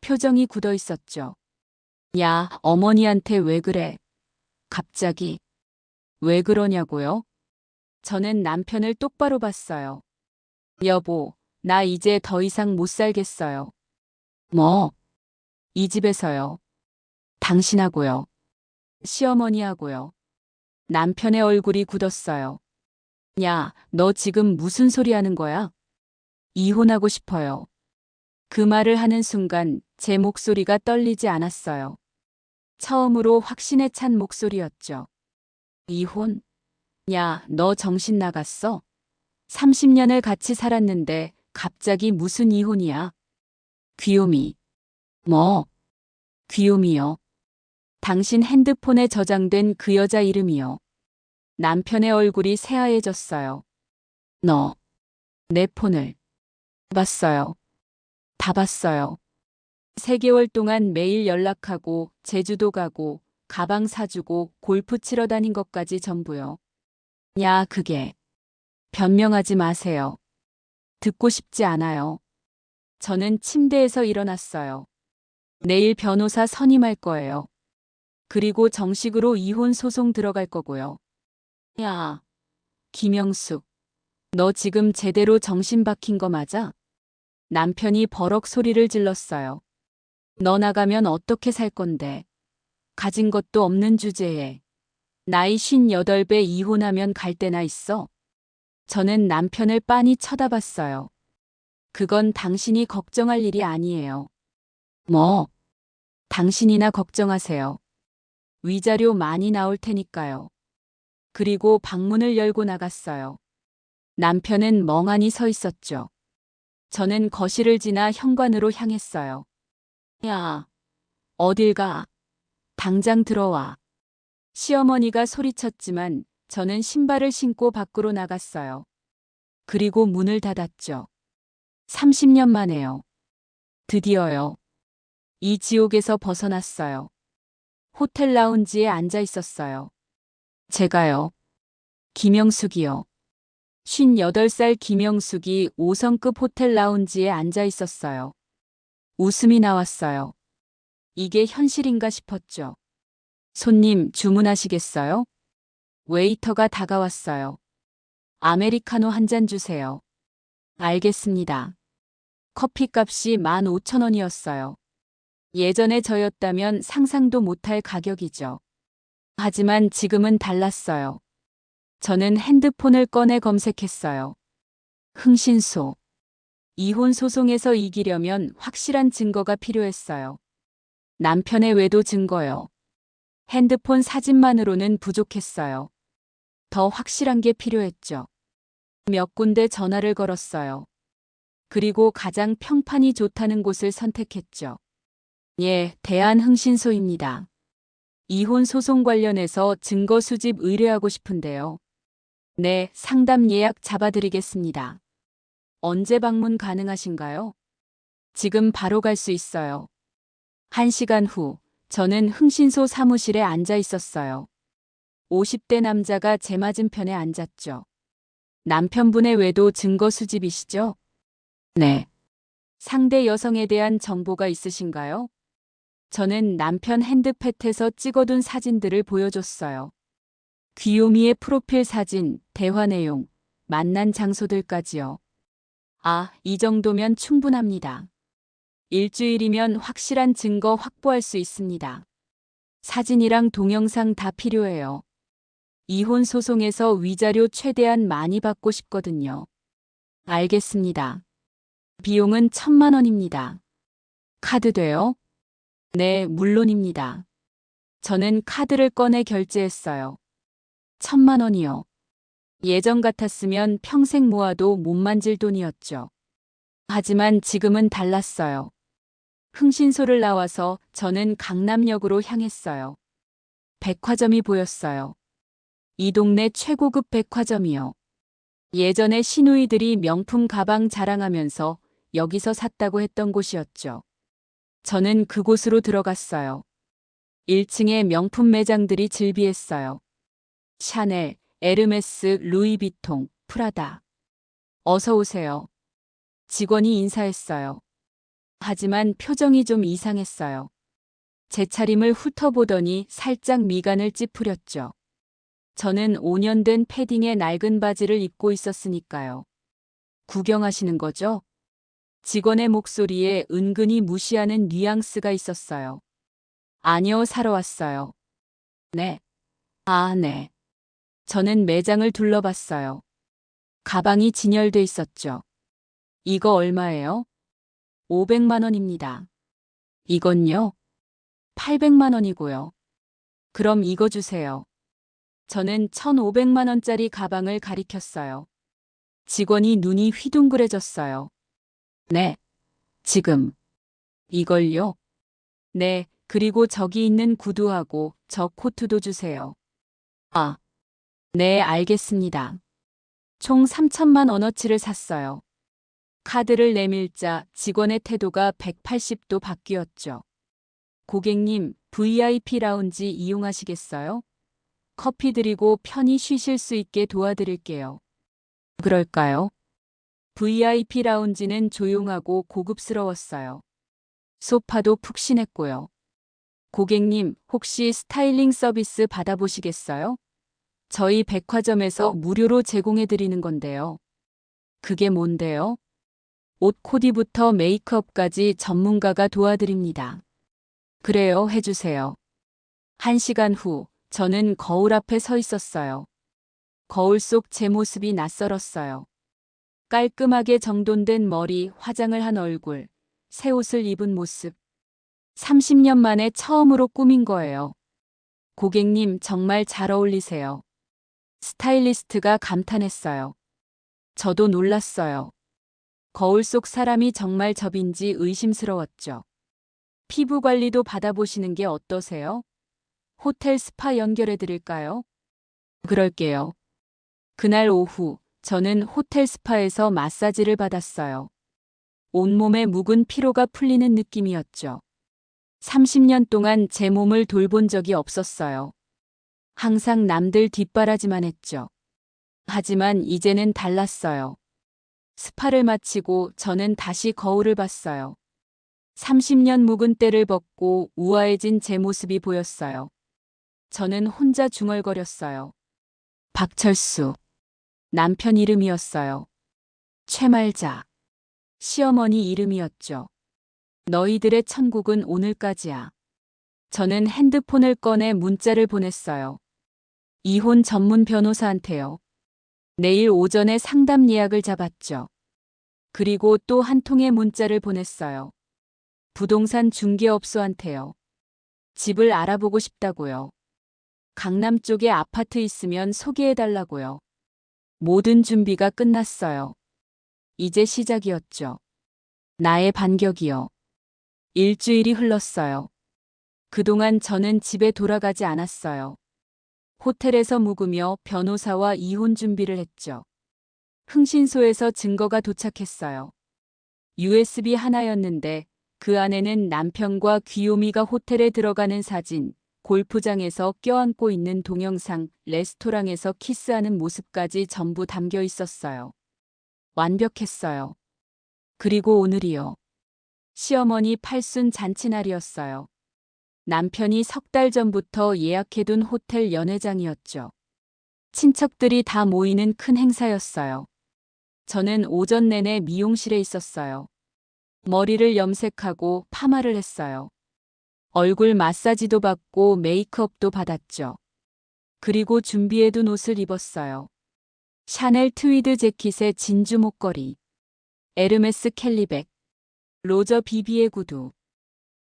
표정이 굳어 있었죠. 야, 어머니한테 왜 그래? 갑자기. 왜 그러냐고요? 저는 남편을 똑바로 봤어요. 여보, 나 이제 더 이상 못 살겠어요. 뭐? 이 집에서요. 당신하고요. 시어머니하고요. 남편의 얼굴이 굳었어요. 야, 너 지금 무슨 소리 하는 거야? 이혼하고 싶어요. 그 말을 하는 순간 제 목소리가 떨리지 않았어요. 처음으로 확신에 찬 목소리였죠. 이혼? 야, 너 정신 나갔어? 30년을 같이 살았는데 갑자기 무슨 이혼이야? 귀요미. 뭐? 귀요미요. 당신 핸드폰에 저장된 그 여자 이름이요. 남편의 얼굴이 새하얘졌어요. 너, 내 폰을 봤어요. 다 봤어요. 3개월 동안 매일 연락하고 제주도 가고 가방 사주고 골프 치러 다닌 것까지 전부요. 야, 그게. 변명하지 마세요. 듣고 싶지 않아요. 저는 침대에서 일어났어요. 내일 변호사 선임할 거예요. 그리고 정식으로 이혼 소송 들어갈 거고요. 야, 김영숙. 너 지금 제대로 정신 박힌 거 맞아? 남편이 버럭 소리를 질렀어요. 너 나가면 어떻게 살 건데? 가진 것도 없는 주제에. 나이 58배 이혼하면 갈 데나 있어? 저는 남편을 빤히 쳐다봤어요. 그건 당신이 걱정할 일이 아니에요. 뭐? 당신이나 걱정하세요. 위자료 많이 나올 테니까요. 그리고 방문을 열고 나갔어요. 남편은 멍하니 서 있었죠. 저는 거실을 지나 현관으로 향했어요. 야, 어딜 가? 당장 들어와. 시어머니가 소리쳤지만 저는 신발을 신고 밖으로 나갔어요. 그리고 문을 닫았죠. 30년 만에요. 드디어요. 이 지옥에서 벗어났어요. 호텔 라운지에 앉아 있었어요. 제가요. 김영숙이요. 58살 김영숙이 5성급 호텔 라운지에 앉아 있었어요. 웃음이 나왔어요. 이게 현실인가 싶었죠. 손님 주문하시겠어요? 웨이터가 다가왔어요. 아메리카노 한 잔 주세요. 알겠습니다. 커피값이 15,000원이었어요. 예전에 저였다면 상상도 못할 가격이죠. 하지만 지금은 달랐어요. 저는 핸드폰을 꺼내 검색했어요. 흥신소. 이혼 소송에서 이기려면 확실한 증거가 필요했어요. 남편의 외도 증거요. 핸드폰 사진만으로는 부족했어요. 더 확실한 게 필요했죠. 몇 군데 전화를 걸었어요. 그리고 가장 평판이 좋다는 곳을 선택했죠. 예, 대한흥신소입니다. 이혼 소송 관련해서 증거 수집 의뢰하고 싶은데요. 네, 상담 예약 잡아드리겠습니다. 언제 방문 가능하신가요? 지금 바로 갈 수 있어요. 1시간 후, 저는 흥신소 사무실에 앉아 있었어요. 50대 남자가 제 맞은편에 앉았죠. 남편분의 외도 증거 수집이시죠? 네. 상대 여성에 대한 정보가 있으신가요? 저는 남편 핸드팻에서 찍어둔 사진들을 보여줬어요. 귀요미의 프로필 사진, 대화 내용, 만난 장소들까지요. 아, 이 정도면 충분합니다. 일주일이면 확실한 증거 확보할 수 있습니다. 사진이랑 동영상 다 필요해요. 이혼 소송에서 위자료 최대한 많이 받고 싶거든요. 알겠습니다. 비용은 1,000만 원입니다. 카드 돼요? 네, 물론입니다. 저는 카드를 꺼내 결제했어요. 1,000만 원이요. 예전 같았으면 평생 모아도 못 만질 돈이었죠. 하지만 지금은 달랐어요. 흥신소를 나와서 저는 강남역으로 향했어요. 백화점이 보였어요. 이 동네 최고급 백화점이요. 예전에 시누이들이 명품 가방 자랑하면서 여기서 샀다고 했던 곳이었죠. 저는 그곳으로 들어갔어요. 1층에 명품 매장들이 즐비했어요. 샤넬, 에르메스, 루이비통, 프라다. 어서 오세요. 직원이 인사했어요. 하지만 표정이 좀 이상했어요. 제 차림을 훑어보더니 살짝 미간을 찌푸렸죠. 저는 5년 된 패딩에 낡은 바지를 입고 있었으니까요. 구경하시는 거죠? 직원의 목소리에 은근히 무시하는 뉘앙스가 있었어요. 아니요, 사러 왔어요. 네. 아, 네. 저는 매장을 둘러봤어요. 가방이 진열돼 있었죠. 이거 얼마예요? 500만 원입니다. 이건요? 800만 원이고요. 그럼 이거 주세요. 저는 1,500만 원짜리 가방을 가리켰어요. 직원이 눈이 휘둥그레졌어요. 네. 지금. 이걸요? 네. 그리고 저기 있는 구두하고 저 코트도 주세요. 아. 네, 알겠습니다. 총 3천만 원어치를 샀어요. 카드를 내밀자 직원의 태도가 180도 바뀌었죠. 고객님, VIP 라운지 이용하시겠어요? 커피 드리고 편히 쉬실 수 있게 도와드릴게요. 그럴까요? VIP 라운지는 조용하고 고급스러웠어요. 소파도 푹신했고요. 고객님, 혹시 스타일링 서비스 받아보시겠어요? 저희 백화점에서 무료로 제공해드리는 건데요. 그게 뭔데요? 옷 코디부터 메이크업까지 전문가가 도와드립니다. 그래요, 해주세요. 1시간 후, 저는 거울 앞에 서 있었어요. 거울 속 제 모습이 낯설었어요. 깔끔하게 정돈된 머리, 화장을 한 얼굴, 새 옷을 입은 모습. 30년 만에 처음으로 꾸민 거예요. 고객님 정말 잘 어울리세요. 스타일리스트가 감탄했어요. 저도 놀랐어요. 거울 속 사람이 정말 저인지 의심스러웠죠. 피부 관리도 받아보시는 게 어떠세요? 호텔 스파 연결해 드릴까요? 그럴게요. 그날 오후, 저는 호텔 스파에서 마사지를 받았어요. 온몸에 묵은 피로가 풀리는 느낌이었죠. 30년 동안 제 몸을 돌본 적이 없었어요. 항상 남들 뒷바라지만 했죠. 하지만 이제는 달랐어요. 스파를 마치고 저는 다시 거울을 봤어요. 30년 묵은 때를 벗고 우아해진 제 모습이 보였어요. 저는 혼자 중얼거렸어요. 박철수. 남편 이름이었어요. 최말자. 시어머니 이름이었죠. 너희들의 천국은 오늘까지야. 저는 핸드폰을 꺼내 문자를 보냈어요. 이혼 전문 변호사한테요. 내일 오전에 상담 예약을 잡았죠. 그리고 또 한 통의 문자를 보냈어요. 부동산 중개업소한테요. 집을 알아보고 싶다고요. 강남 쪽에 아파트 있으면 소개해달라고요. 모든 준비가 끝났어요. 이제 시작이었죠. 나의 반격이요. 일주일이 흘렀어요. 그동안 저는 집에 돌아가지 않았어요. 호텔에서 묵으며 변호사와 이혼 준비를 했죠. 흥신소에서 증거가 도착했어요. USB 하나였는데 그 안에는 남편과 귀요미가 호텔에 들어가는 사진, 골프장에서 껴안고 있는 동영상, 레스토랑에서 키스하는 모습까지 전부 담겨 있었어요. 완벽했어요. 그리고 오늘이요. 시어머니 팔순 잔치날이었어요. 남편이 석 달 전부터 예약해둔 호텔 연회장이었죠. 친척들이 다 모이는 큰 행사였어요. 저는 오전 내내 미용실에 있었어요. 머리를 염색하고 파마를 했어요. 얼굴 마사지도 받고 메이크업도 받았죠. 그리고 준비해둔 옷을 입었어요. 샤넬 트위드 재킷에 진주 목걸이, 에르메스 캘리백, 로저 비비의 구두.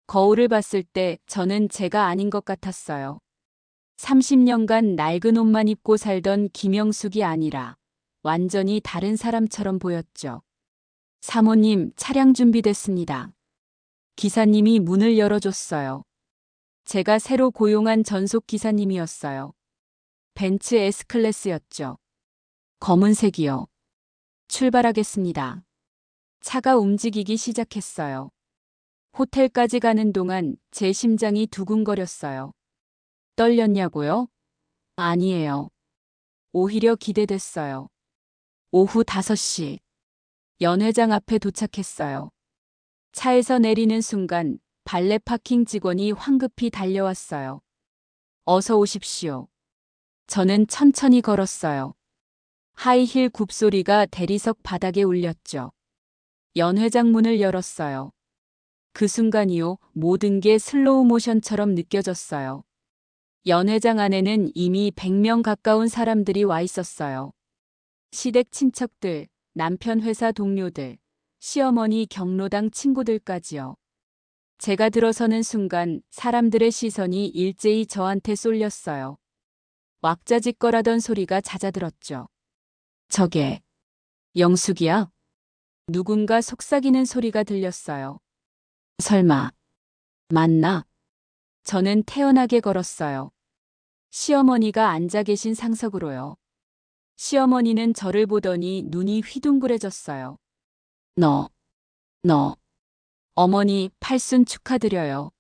거울을 봤을 때 저는 제가 아닌 것 같았어요. 30년간 낡은 옷만 입고 살던 김영숙이 아니라 완전히 다른 사람처럼 보였죠. 사모님, 차량 준비됐습니다. 기사님이 문을 열어줬어요. 제가 새로 고용한 전속 기사님이었어요. 벤츠 S클래스였죠. 검은색이요. 출발하겠습니다. 차가 움직이기 시작했어요. 호텔까지 가는 동안 제 심장이 두근거렸어요. 떨렸냐고요? 아니에요. 오히려 기대됐어요. 오후 5시. 연회장 앞에 도착했어요. 차에서 내리는 순간 발레 파킹 직원이 황급히 달려왔어요. 어서 오십시오. 저는 천천히 걸었어요. 하이힐 굽소리가 대리석 바닥에 울렸죠. 연회장 문을 열었어요. 그 순간이요, 모든 게 슬로우 모션처럼 느껴졌어요. 연회장 안에는 이미 100명 가까운 사람들이 와 있었어요. 시댁 친척들, 남편 회사 동료들, 시어머니 경로당 친구들까지요. 제가 들어서는 순간 사람들의 시선이 일제히 저한테 쏠렸어요. 왁자지껄하던 소리가 잦아들었죠. 저게 영숙이야? 누군가 속삭이는 소리가 들렸어요. 설마 맞나? 저는 태연하게 걸었어요. 시어머니가 앉아 계신 상석으로요. 시어머니는 저를 보더니 눈이 휘둥그레졌어요. 너. 어머니, 팔순 축하드려요.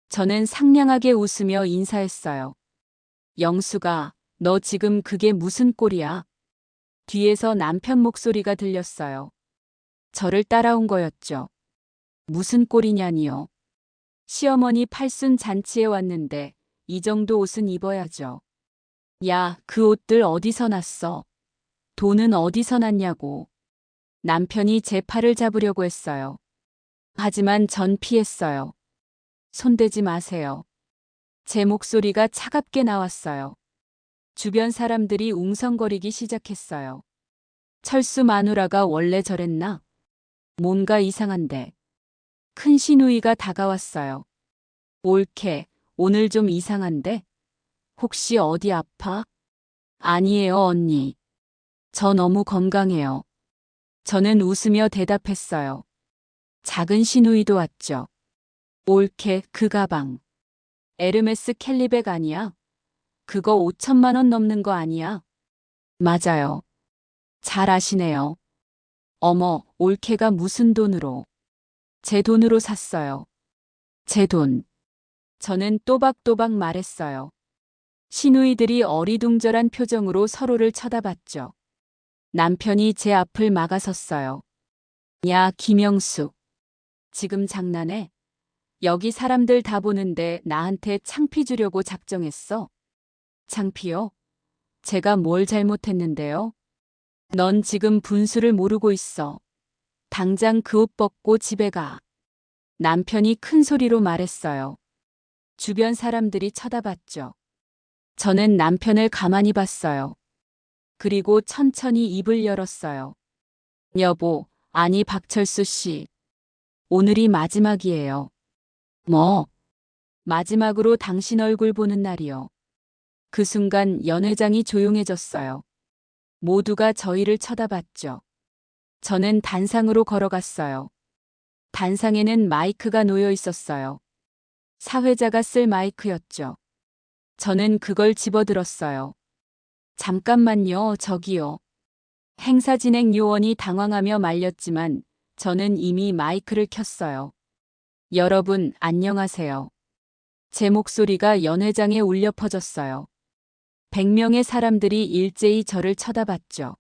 저는 상냥하게 웃으며 인사했어요. 영수가, 너 지금 그게 무슨 꼴이야? 뒤에서 남편 목소리가 들렸어요. 저를 따라온 거였죠. 무슨 꼴이냐니요. 시어머니 팔순 잔치에 왔는데 이 정도 옷은 입어야죠. 야, 그 옷들 어디서 났어? 돈은 어디서 났냐고. 남편이 제 팔을 잡으려고 했어요. 하지만 전 피했어요. 손대지 마세요. 제 목소리가 차갑게 나왔어요. 주변 사람들이 웅성거리기 시작했어요. 철수 마누라가 원래 저랬나? 뭔가 이상한데. 큰 시누이가 다가왔어요. 옳게, 오늘 좀 이상한데? 혹시 어디 아파? 아니에요, 언니. 저 너무 건강해요. 저는 웃으며 대답했어요. 작은 시누이도 왔죠. 올케, 그 가방. 에르메스 캘리백 아니야? 그거 5천만 원 넘는 거 아니야? 맞아요. 잘 아시네요. 어머, 올케가 무슨 돈으로? 제 돈으로 샀어요. 제 돈. 저는 또박또박 말했어요. 시누이들이 어리둥절한 표정으로 서로를 쳐다봤죠. 남편이 제 앞을 막아섰어요. 야, 김영숙. 지금 장난해? 여기 사람들 다 보는데 나한테 창피 주려고 작정했어? 창피요? 제가 뭘 잘못했는데요? 넌 지금 분수를 모르고 있어. 당장 그 옷 벗고 집에 가. 남편이 큰 소리로 말했어요. 주변 사람들이 쳐다봤죠. 저는 남편을 가만히 봤어요. 그리고 천천히 입을 열었어요. 여보, 아니 박철수 씨. 오늘이 마지막이에요. 뭐? 마지막으로 당신 얼굴 보는 날이요. 그 순간 연 회장이 조용해졌어요. 모두가 저희를 쳐다봤죠. 저는 단상으로 걸어갔어요. 단상에는 마이크가 놓여 있었어요. 사회자가 쓸 마이크였죠. 저는 그걸 집어들었어요. 잠깐만요, 저기요. 행사 진행 요원이 당황하며 말렸지만 저는 이미 마이크를 켰어요. 여러분, 안녕하세요. 제 목소리가 연 회장에 울려 퍼졌어요. 100명의 사람들이 일제히 저를 쳐다봤죠.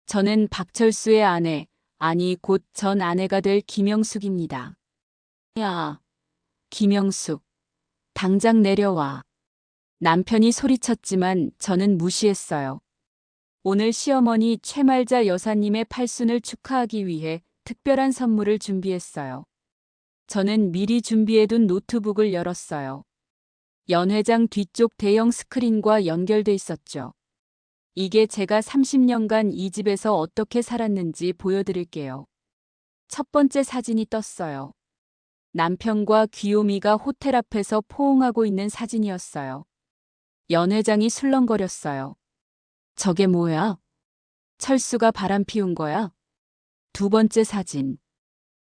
저는 박철수의 아내, 아니 곧 전 아내가 될 김영숙입니다. 야, 김영숙, 당장 내려와. 남편이 소리쳤지만 저는 무시했어요. 오늘 시어머니 최말자 여사님의 팔순을 축하하기 위해 특별한 선물을 준비했어요. 저는 미리 준비해둔 노트북을 열었어요. 연 회장 뒤쪽 대형 스크린과 연결돼 있었죠. 이게 제가 30년간 이 집에서 어떻게 살았는지 보여드릴게요. 첫 번째 사진이 떴어요. 남편과 귀요미가 호텔 앞에서 포옹하고 있는 사진이었어요. 연 회장이 술렁거렸어요. 저게 뭐야? 철수가 바람 피운 거야? 두 번째 사진.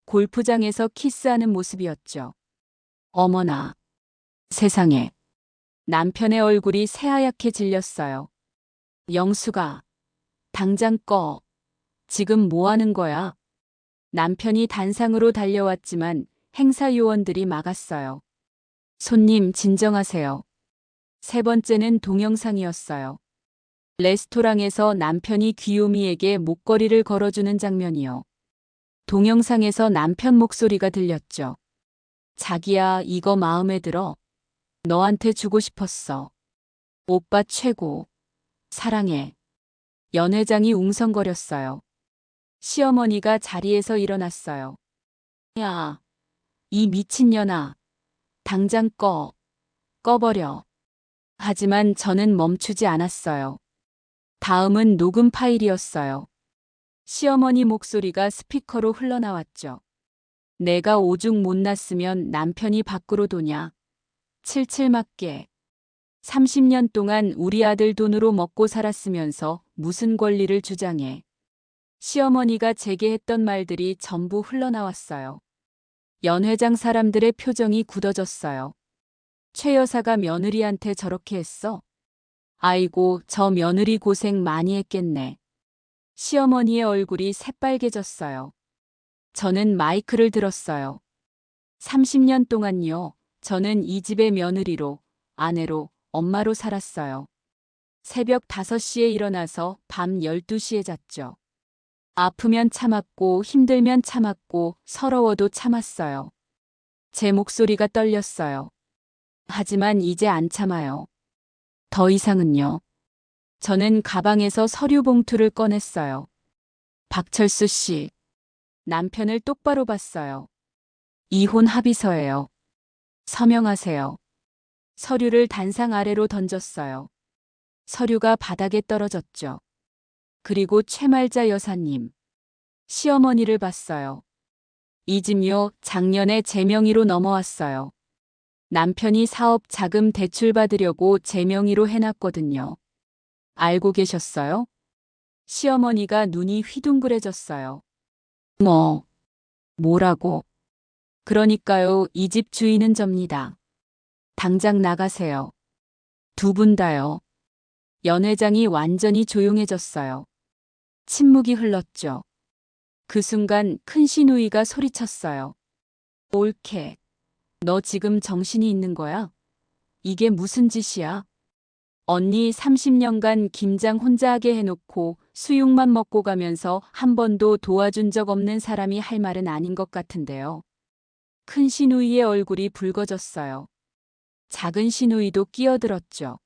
골프장에서 키스하는 모습이었죠. 어머나. 세상에. 남편의 얼굴이 새하얗게 질렸어요. 영수가. 당장 꺼. 지금 뭐 하는 거야? 남편이 단상으로 달려왔지만 행사 요원들이 막았어요. 손님 진정하세요. 세 번째는 동영상이었어요. 레스토랑에서 남편이 귀요미에게 목걸이를 걸어주는 장면이요. 동영상에서 남편 목소리가 들렸죠. 자기야, 이거 마음에 들어. 너한테 주고 싶었어. 오빠 최고. 사랑해. 연 회장이 웅성거렸어요. 시어머니가 자리에서 일어났어요. 야, 이 미친년아. 당장 꺼. 꺼버려. 하지만 저는 멈추지 않았어요. 다음은 녹음 파일이었어요. 시어머니 목소리가 스피커로 흘러나왔죠. 내가 오죽 못났으면 남편이 밖으로 도냐. 칠칠 맞게. 30년 동안 우리 아들 돈으로 먹고 살았으면서 무슨 권리를 주장해. 시어머니가 제게 했던 말들이 전부 흘러나왔어요. 연 회장 사람들의 표정이 굳어졌어요. 최 여사가 며느리한테 저렇게 했어? 아이고, 저 며느리 고생 많이 했겠네. 시어머니의 얼굴이 새빨개졌어요. 저는 마이크를 들었어요. 30년 동안요, 저는 이 집의 며느리로, 아내로, 엄마로 살았어요. 새벽 5시에 일어나서 밤 12시에 잤죠. 아프면 참았고 힘들면 참았고 서러워도 참았어요. 제 목소리가 떨렸어요. 하지만 이제 안 참아요. 더 이상은요. 저는 가방에서 서류 봉투를 꺼냈어요. 박철수 씨. 남편을 똑바로 봤어요. 이혼 합의서예요. 서명하세요. 서류를 단상 아래로 던졌어요. 서류가 바닥에 떨어졌죠. 그리고 최말자 여사님. 시어머니를 봤어요. 이 집요, 작년에 제 명의로 넘어왔어요. 남편이 사업 자금 대출 받으려고 제 명의로 해놨거든요. 알고 계셨어요? 시어머니가 눈이 휘둥그레졌어요. 뭐라고? 그러니까요, 이 집 주인은 접니다. 당장 나가세요. 두 분 다요. 연 회장이 완전히 조용해졌어요. 침묵이 흘렀죠. 그 순간 큰 시누이가 소리쳤어요. 올케, 너 지금 정신이 있는 거야? 이게 무슨 짓이야? 언니 30년간 김장 혼자 하게 해놓고 수육만 먹고 가면서 한 번도 도와준 적 없는 사람이 할 말은 아닌 것 같은데요. 큰 시누이의 얼굴이 붉어졌어요. 작은 시누이도 끼어들었죠.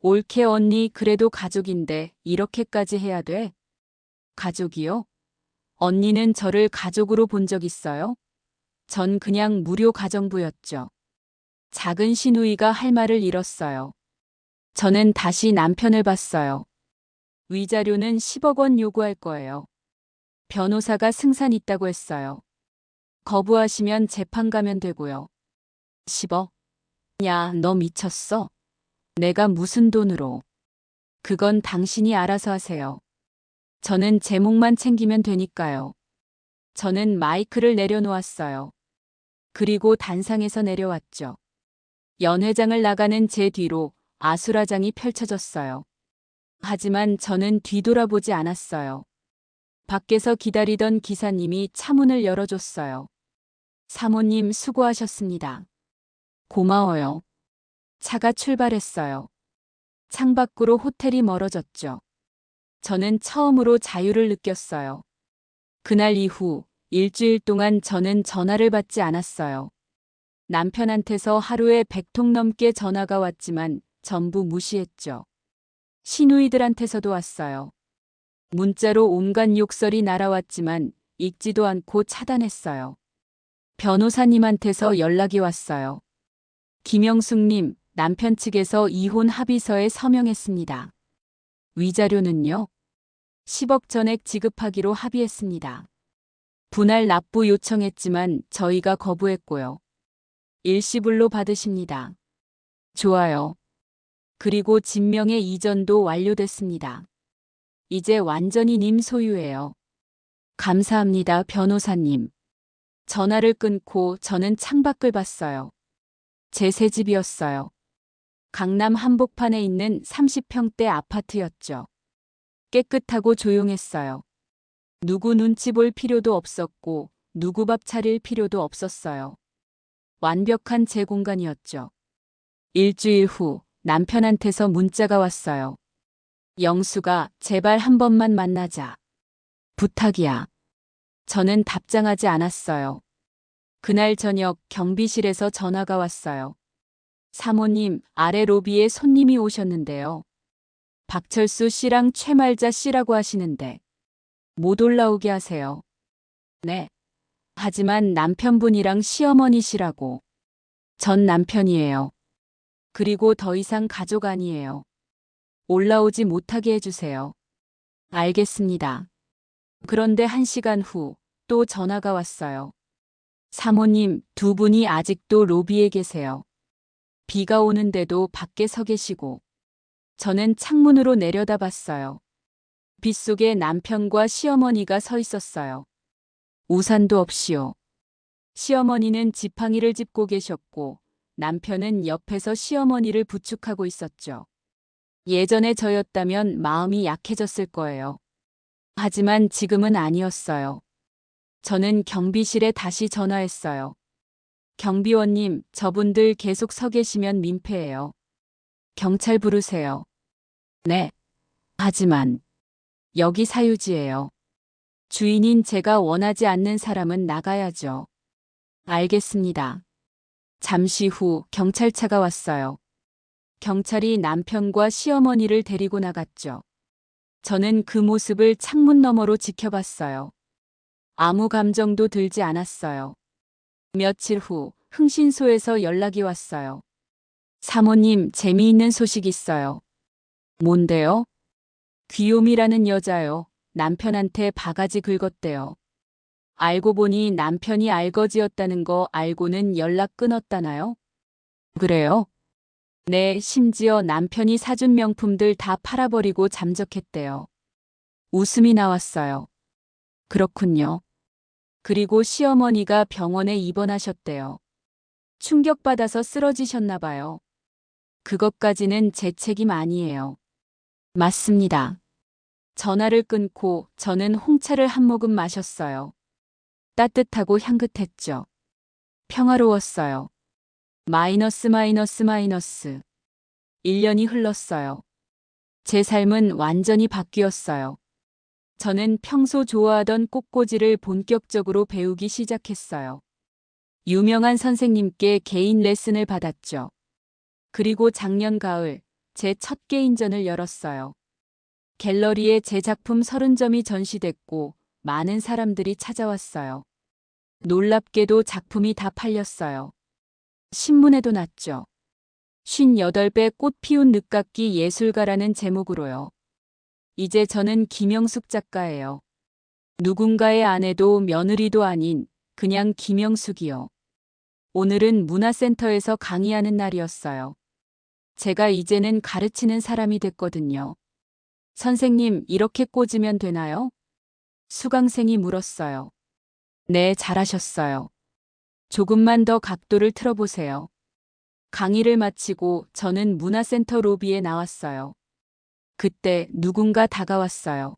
올케 언니 그래도 가족인데 이렇게까지 해야 돼? 가족이요? 언니는 저를 가족으로 본 적 있어요? 전 그냥 무료 가정부였죠. 작은 시누이가 할 말을 잃었어요. 저는 다시 남편을 봤어요. 위자료는 10억 원 요구할 거예요. 변호사가 승산 있다고 했어요. 거부하시면 재판 가면 되고요. 10억? 야, 너 미쳤어? 내가 무슨 돈으로? 그건 당신이 알아서 하세요. 저는 제 몫만 챙기면 되니까요. 저는 마이크를 내려놓았어요. 그리고 단상에서 내려왔죠. 연 회장을 나가는 제 뒤로 아수라장이 펼쳐졌어요. 하지만 저는 뒤돌아보지 않았어요. 밖에서 기다리던 기사님이 차문을 열어줬어요. 사모님 수고하셨습니다. 고마워요. 차가 출발했어요. 창밖으로 호텔이 멀어졌죠. 저는 처음으로 자유를 느꼈어요. 그날 이후 일주일 동안 저는 전화를 받지 않았어요. 남편한테서 하루에 100통 넘게 전화가 왔지만 전부 무시했죠. 시누이들한테서도 왔어요. 문자로 온갖 욕설이 날아왔지만 읽지도 않고 차단했어요. 변호사님한테서 연락이 왔어요. 김영숙님, 남편 측에서 이혼 합의서에 서명했습니다. 위자료는요? 10억 전액 지급하기로 합의했습니다. 분할 납부 요청했지만 저희가 거부했고요. 일시불로 받으십니다. 좋아요. 그리고 진명의 이전도 완료됐습니다. 이제 완전히 님 소유예요. 감사합니다, 변호사님. 전화를 끊고 저는 창밖을 봤어요. 제 새 집이었어요. 강남 한복판에 있는 30평대 아파트였죠. 깨끗하고 조용했어요. 누구 눈치 볼 필요도 없었고 누구 밥 차릴 필요도 없었어요. 완벽한 제 공간이었죠. 일주일 후 남편한테서 문자가 왔어요. 영수가 제발 한 번만 만나자. 부탁이야. 저는 답장하지 않았어요. 그날 저녁 경비실에서 전화가 왔어요. 사모님, 아래 로비에 손님이 오셨는데요. 박철수 씨랑 최말자 씨라고 하시는데 못 올라오게 하세요. 네. 하지만 남편분이랑 시어머니시라고. 전 남편이에요. 그리고 더 이상 가족 아니에요. 올라오지 못하게 해주세요. 알겠습니다. 그런데 1시간 후 또 전화가 왔어요. 사모님, 두 분이 아직도 로비에 계세요. 비가 오는데도 밖에 서 계시고. 저는 창문으로 내려다봤어요. 빗속에 남편과 시어머니가 서 있었어요. 우산도 없이요. 시어머니는 지팡이를 짚고 계셨고 남편은 옆에서 시어머니를 부축하고 있었죠. 예전에 저였다면 마음이 약해졌을 거예요. 하지만 지금은 아니었어요. 저는 경비실에 다시 전화했어요. 경비원님, 저분들 계속 서 계시면 민폐예요. 경찰 부르세요. 네. 하지만 여기 사유지예요. 주인인 제가 원하지 않는 사람은 나가야죠. 알겠습니다. 잠시 후 경찰차가 왔어요. 경찰이 남편과 시어머니를 데리고 나갔죠. 저는 그 모습을 창문 너머로 지켜봤어요. 아무 감정도 들지 않았어요. 며칠 후 흥신소에서 연락이 왔어요. 사모님, 재미있는 소식 있어요. 뭔데요? 귀요미라는 여자요. 남편한테 바가지 긁었대요. 알고 보니 남편이 알거지였다는 거 알고는 연락 끊었다나요? 그래요? 네, 심지어 남편이 사준 명품들 다 팔아버리고 잠적했대요. 웃음이 나왔어요. 그렇군요. 그리고 시어머니가 병원에 입원하셨대요. 충격받아서 쓰러지셨나 봐요. 그것까지는 제 책임 아니에요. 맞습니다. 전화를 끊고 저는 홍차를 한 모금 마셨어요. 따뜻하고 향긋했죠. 평화로웠어요. 마이너스 마이너스 마이너스. 1년이 흘렀어요. 제 삶은 완전히 바뀌었어요. 저는 평소 좋아하던 꽃꽂이를 본격적으로 배우기 시작했어요. 유명한 선생님께 개인 레슨을 받았죠. 그리고 작년 가을 제 첫 개인전을 열었어요. 갤러리에 제 작품 30점이 전시됐고 많은 사람들이 찾아왔어요. 놀랍게도 작품이 다 팔렸어요. 신문에도 났죠. 58배 꽃 피운 늦깎이 예술가라는 제목으로요. 이제 저는 김영숙 작가예요. 누군가의 아내도 며느리도 아닌 그냥 김영숙이요. 오늘은 문화센터에서 강의하는 날이었어요. 제가 이제는 가르치는 사람이 됐거든요. 선생님, 이렇게 꽂으면 되나요? 수강생이 물었어요. 네, 잘하셨어요. 조금만 더 각도를 틀어보세요. 강의를 마치고 저는 문화센터 로비에 나왔어요. 그때 누군가 다가왔어요.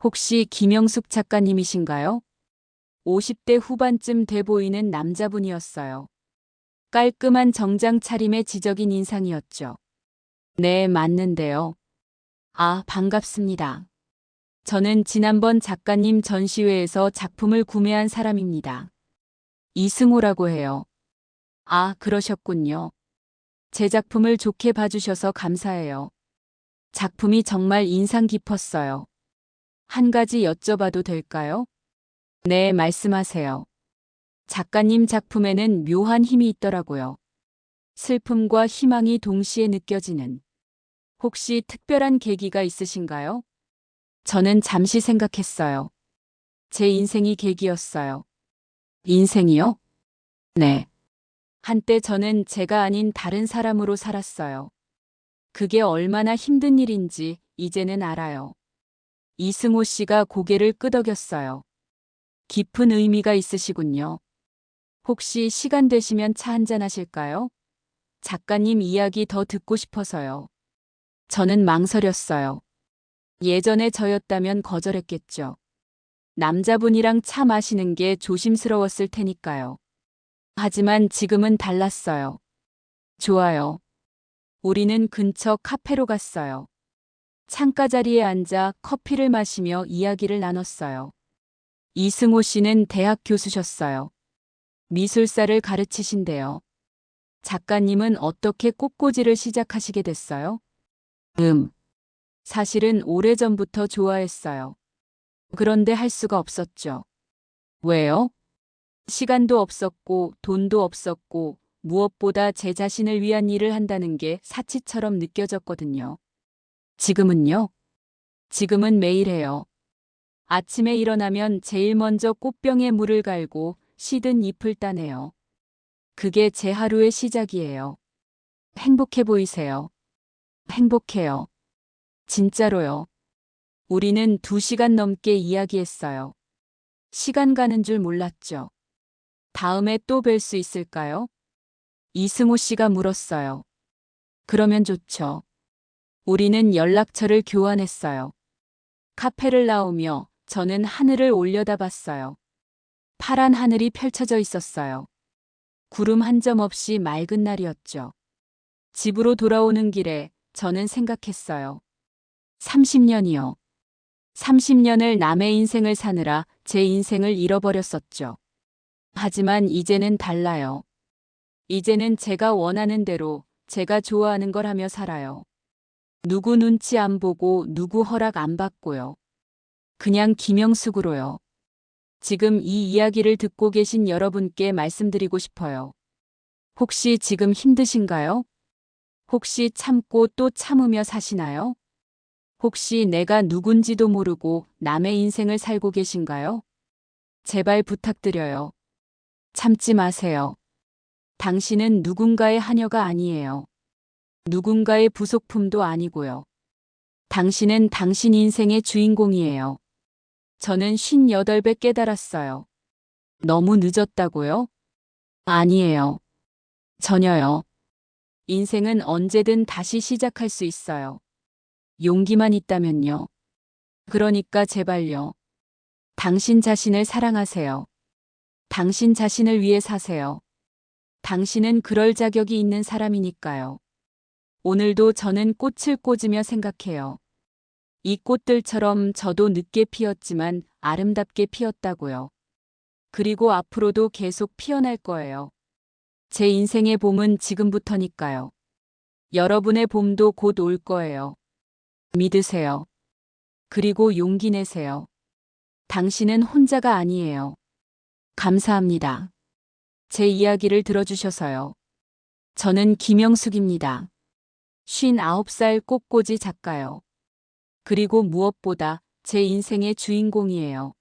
혹시 김영숙 작가님이신가요? 50대 후반쯤 돼 보이는 남자분이었어요. 깔끔한 정장 차림의 지적인 인상이었죠. 네, 맞는데요. 아, 반갑습니다. 저는 지난번 작가님 전시회에서 작품을 구매한 사람입니다. 이승호라고 해요. 아, 그러셨군요. 제 작품을 좋게 봐주셔서 감사해요. 작품이 정말 인상 깊었어요. 한 가지 여쭤봐도 될까요? 네, 말씀하세요. 작가님 작품에는 묘한 힘이 있더라고요. 슬픔과 희망이 동시에 느껴지는. 혹시 특별한 계기가 있으신가요? 저는 잠시 생각했어요. 제 인생이 계기였어요. 인생이요? 네. 한때 저는 제가 아닌 다른 사람으로 살았어요. 그게 얼마나 힘든 일인지 이제는 알아요. 이승호 씨가 고개를 끄덕였어요. 깊은 의미가 있으시군요. 혹시 시간 되시면 차 한잔 하실까요? 작가님 이야기 더 듣고 싶어서요. 저는 망설였어요. 예전에 저였다면 거절했겠죠. 남자분이랑 차 마시는 게 조심스러웠을 테니까요. 하지만 지금은 달랐어요. 좋아요. 우리는 근처 카페로 갔어요. 창가 자리에 앉아 커피를 마시며 이야기를 나눴어요. 이승호 씨는 대학 교수셨어요. 미술사를 가르치신대요. 작가님은 어떻게 꽃꽂이를 시작하시게 됐어요? 사실은 오래전부터 좋아했어요. 그런데 할 수가 없었죠. 왜요? 시간도 없었고 돈도 없었고 무엇보다 제 자신을 위한 일을 한다는 게 사치처럼 느껴졌거든요. 지금은요? 지금은 매일 해요. 아침에 일어나면 제일 먼저 꽃병에 물을 갈고 시든 잎을 따내요. 그게 제 하루의 시작이에요. 행복해 보이세요. 행복해요. 진짜로요. 우리는 2시간 넘게 이야기했어요. 시간 가는 줄 몰랐죠. 다음에 또 뵐 수 있을까요? 이승호 씨가 물었어요. 그러면 좋죠. 우리는 연락처를 교환했어요. 카페를 나오며 저는 하늘을 올려다봤어요. 파란 하늘이 펼쳐져 있었어요. 구름 한 점 없이 맑은 날이었죠. 집으로 돌아오는 길에 저는 생각했어요. 30년이요. 30년을 남의 인생을 사느라 제 인생을 잃어버렸었죠. 하지만 이제는 달라요. 이제는 제가 원하는 대로 제가 좋아하는 걸 하며 살아요. 누구 눈치 안 보고 누구 허락 안 받고요. 그냥 김영숙으로요. 지금 이 이야기를 듣고 계신 여러분께 말씀드리고 싶어요. 혹시 지금 힘드신가요? 혹시 참고 또 참으며 사시나요? 혹시 내가 누군지도 모르고 남의 인생을 살고 계신가요? 제발 부탁드려요. 참지 마세요. 당신은 누군가의 하녀가 아니에요. 누군가의 부속품도 아니고요. 당신은 당신 인생의 주인공이에요. 저는 58배 깨달았어요. 너무 늦었다고요? 아니에요. 전혀요. 인생은 언제든 다시 시작할 수 있어요. 용기만 있다면요. 그러니까 제발요. 당신 자신을 사랑하세요. 당신 자신을 위해 사세요. 당신은 그럴 자격이 있는 사람이니까요. 오늘도 저는 꽃을 꽂으며 생각해요. 이 꽃들처럼 저도 늦게 피었지만 아름답게 피었다고요. 그리고 앞으로도 계속 피어날 거예요. 제 인생의 봄은 지금부터니까요. 여러분의 봄도 곧 올 거예요. 믿으세요. 그리고 용기 내세요. 당신은 혼자가 아니에요. 감사합니다. 제 이야기를 들어주셔서요. 저는 김영숙입니다. 59살 꽃꽂이 작가요. 그리고 무엇보다 제 인생의 주인공이에요.